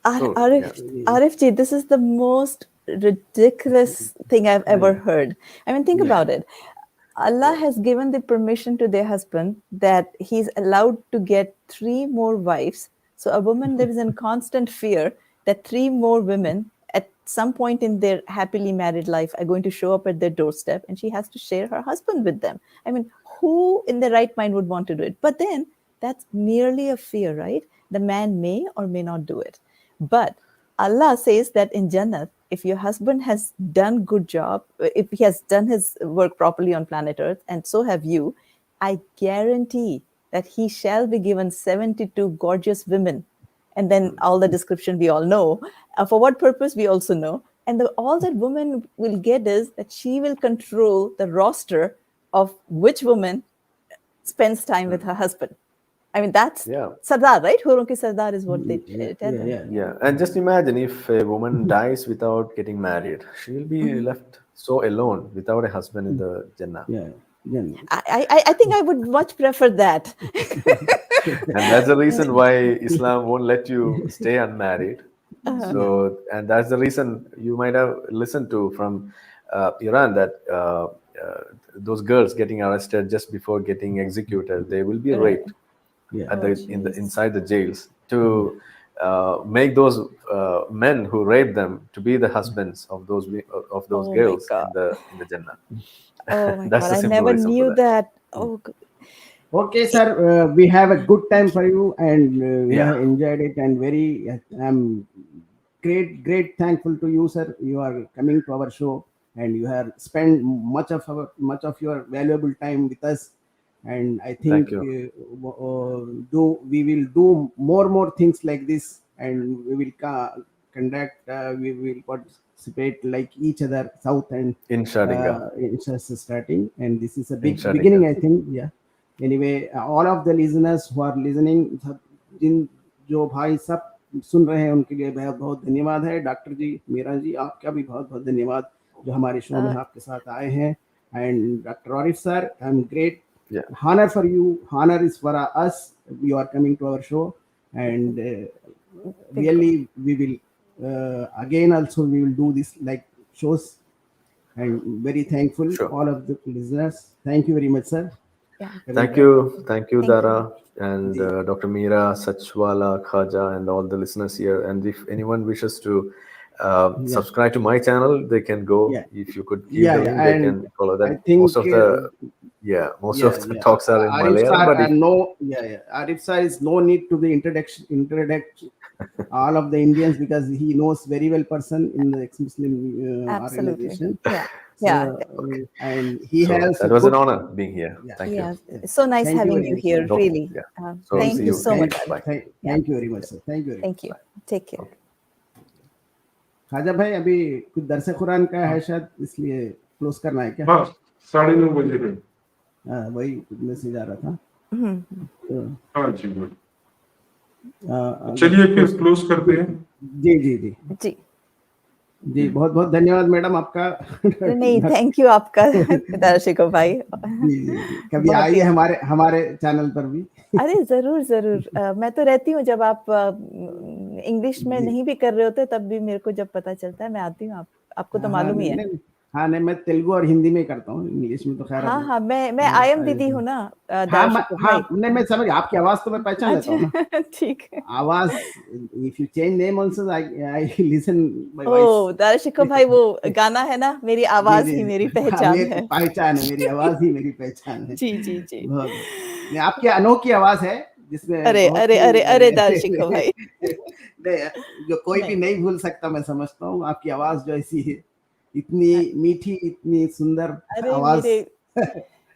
Arif ji, this is the most ridiculous thing I've ever heard. I mean, think about it. Allah has given the permission to their husband that he's allowed to get 3 more wives. So a woman lives in constant fear that 3 more women at some point in their happily married life are going to show up at their doorstep, and she has to share her husband with them. I mean, who in their right mind would want to do it? But then that's merely a fear, right? The man may or may not do it. But Allah says that in Jannah, if your husband has done good job, if he has done his work properly on planet Earth, and so have you, I guarantee that he shall be given 72 gorgeous women. And then all the description we all know. For what purpose, we also know. And all that woman will get is that she will control the roster of which woman spends time with her husband. I mean, that's Sardar, right? Hurun ki Sardar is what they tell them. Yeah. And just imagine if a woman dies without getting married, she will be left so alone without a husband in the Jannah. I think I would much prefer that. And that's the reason why Islam won't let you stay unmarried. So, and that's the reason you might have listened to from Iran that those girls getting arrested just before getting executed, they will be raped at inside the jails to make those men who raped them to be the husbands of those girls in the Jannah. Oh my God! I never knew that. Oh. Okay, sir. We have a good time for you, and we have enjoyed it. And I'm great thankful to you, sir. You are coming to our show, and you have spent much of your valuable time with us. And I think we will do more things like this, and we will conduct. We will participate like each other, South and in starting. And this is a big beginning, I think. Yeah. Anyway, all of the listeners who are listening, जिन जो भाई सब सुन रहे हैं उनके लिए बहुत बहुत धन्यवाद है. डॉक्टर जी, मीरा जी, आपका भी बहुत बहुत धन्यवाद जो हमारे शो में आपके साथ आए हैं. And Dr. Arif sir, I'm great. Honor for you. Honor is for us. You are coming to our show, and really we will again also we will do this like shows. And very thankful all of the listeners. Thank you very much, sir. Thank you, Dara, and Dr. Meera, Sachwala, Khaja, and all the listeners here. And if anyone wishes to subscribe to my channel, they can go. If you could give the link, they can follow that. I think most of the talks are in Malayalam. Arif sir is no need to be all of the Indians, because he knows very well person in the ex-Muslim Absolutely. organization. Yeah. So, Yeah. and he So has that was an good- honor being here. Yeah. Thank Yeah. you. So nice Thank you having very you much. here, No, really. yeah. So Thank see you you so next much. week. Bye. Thank you very much, sir. Thank you very much. Thank you. Take care. खाजा भाई, अभी कुछ दरस कुरान का है शायद, इसलिए close करना है क्या? हाँ, 9:30 बजे है। हाँ, वही मैसेज आ रहा था। तो, हाँ जी, गुड। चलिए फिर क्लोज करते हैं। जी जी जी जी जी, बहुत बहुत धन्यवाद मैडम आपका। नहीं, थैंक यू आपका दर्शकों भाई। जी जी जी, कभी बहुत आइए ही- हमारे चैनल पर भी। अरे जरूर जरूर, मैं तो रहती हूँ, जब आप इंग्लिश में जी। नहीं भी कर रहे होते तब भी मेरे को जब पता चलता है मैं आती हूँ। आपको तो हाँ, मालूम ही है। हाँ नहीं, मैं तेलुगु और हिंदी में करता हूँ, इंग्लिश में तो खैर हाँ अब- हाँ, मैं आयम दीदी हूँ ना दर्शकों भाई। नहीं, मैं समझ, आपकी आवाज तो मैं पहचान लेता हूँ ना। अच्छा ठीक है। आवाज, if you change name also I listen my oh voice. दर्शकों भाई, वो गाना है ना, मेरी आवाज जी, ही जी, मेरी हाँ, पहचान मेरी है। पहचान है, मेरी आवाज ही मेरी पहचान है। जी जी जी। बहुत नहीं, आपकी अनोखी आवाज है, जिसमें अरे बहुत अरे ही- अरे अरे दर्शकों भाई, नहीं, जो कोई भी नहीं भूल सकता, मैं समझता हूँ आपकी आवाज जो ऐसी है, इतनी मीठी, इतनी सुंदर अरे आवाज।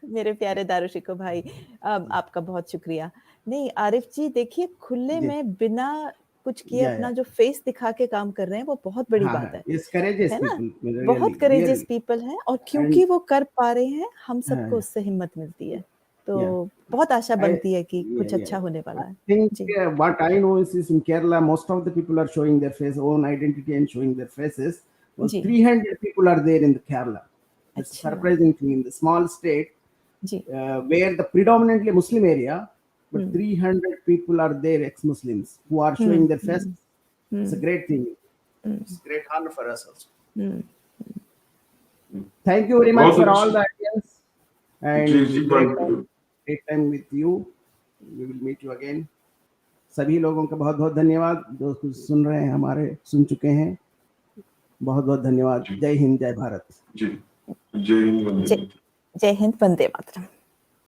मेरे प्यारे दारुशिको भाई, आपका बहुत शुक्रिया। नहीं आरिफ जी, देखिए खुले जी। में बिना कुछ किए या, अपना या। जो फेस दिखा के काम कर रहे हैं वो बहुत बड़ी हाँ, बात है। इस करेजियस है ना? पीपल, बहुत करेजियस पीपल हैं, और क्योंकि वो कर पा रहे हैं, हम सबको हाँ। उससे हिम्मत मिलती है। तो Yeah. बहुत आशा बनती है कि Yeah, कुछ yeah. अच्छा होने वाला I है। think ji. what I know is in Kerala, most of the people are showing their face, own identity and showing their faces. Well, ji. 300 people are there in the Kerala. It's a अच्छा। surprising thing in the small state, ji. where the predominantly Muslim area, but 300 people are there, ex-Muslims, who are showing their faces. It's a great thing. It's a great honor for us also. Thank you very much बहुत for अच्छी- all the audience. And ji, great time with you. We will meet you again. सभी लोगों का बहुत बहुत धन्यवाद, जो कुछ सुन रहे हैं, हमारे सुन चुके हैं, बहुत बहुत धन्यवाद। जय हिंद, जय भारत। जी, जय हिंद, वंदे मातरम। जय हिंद, वंदे मातरम।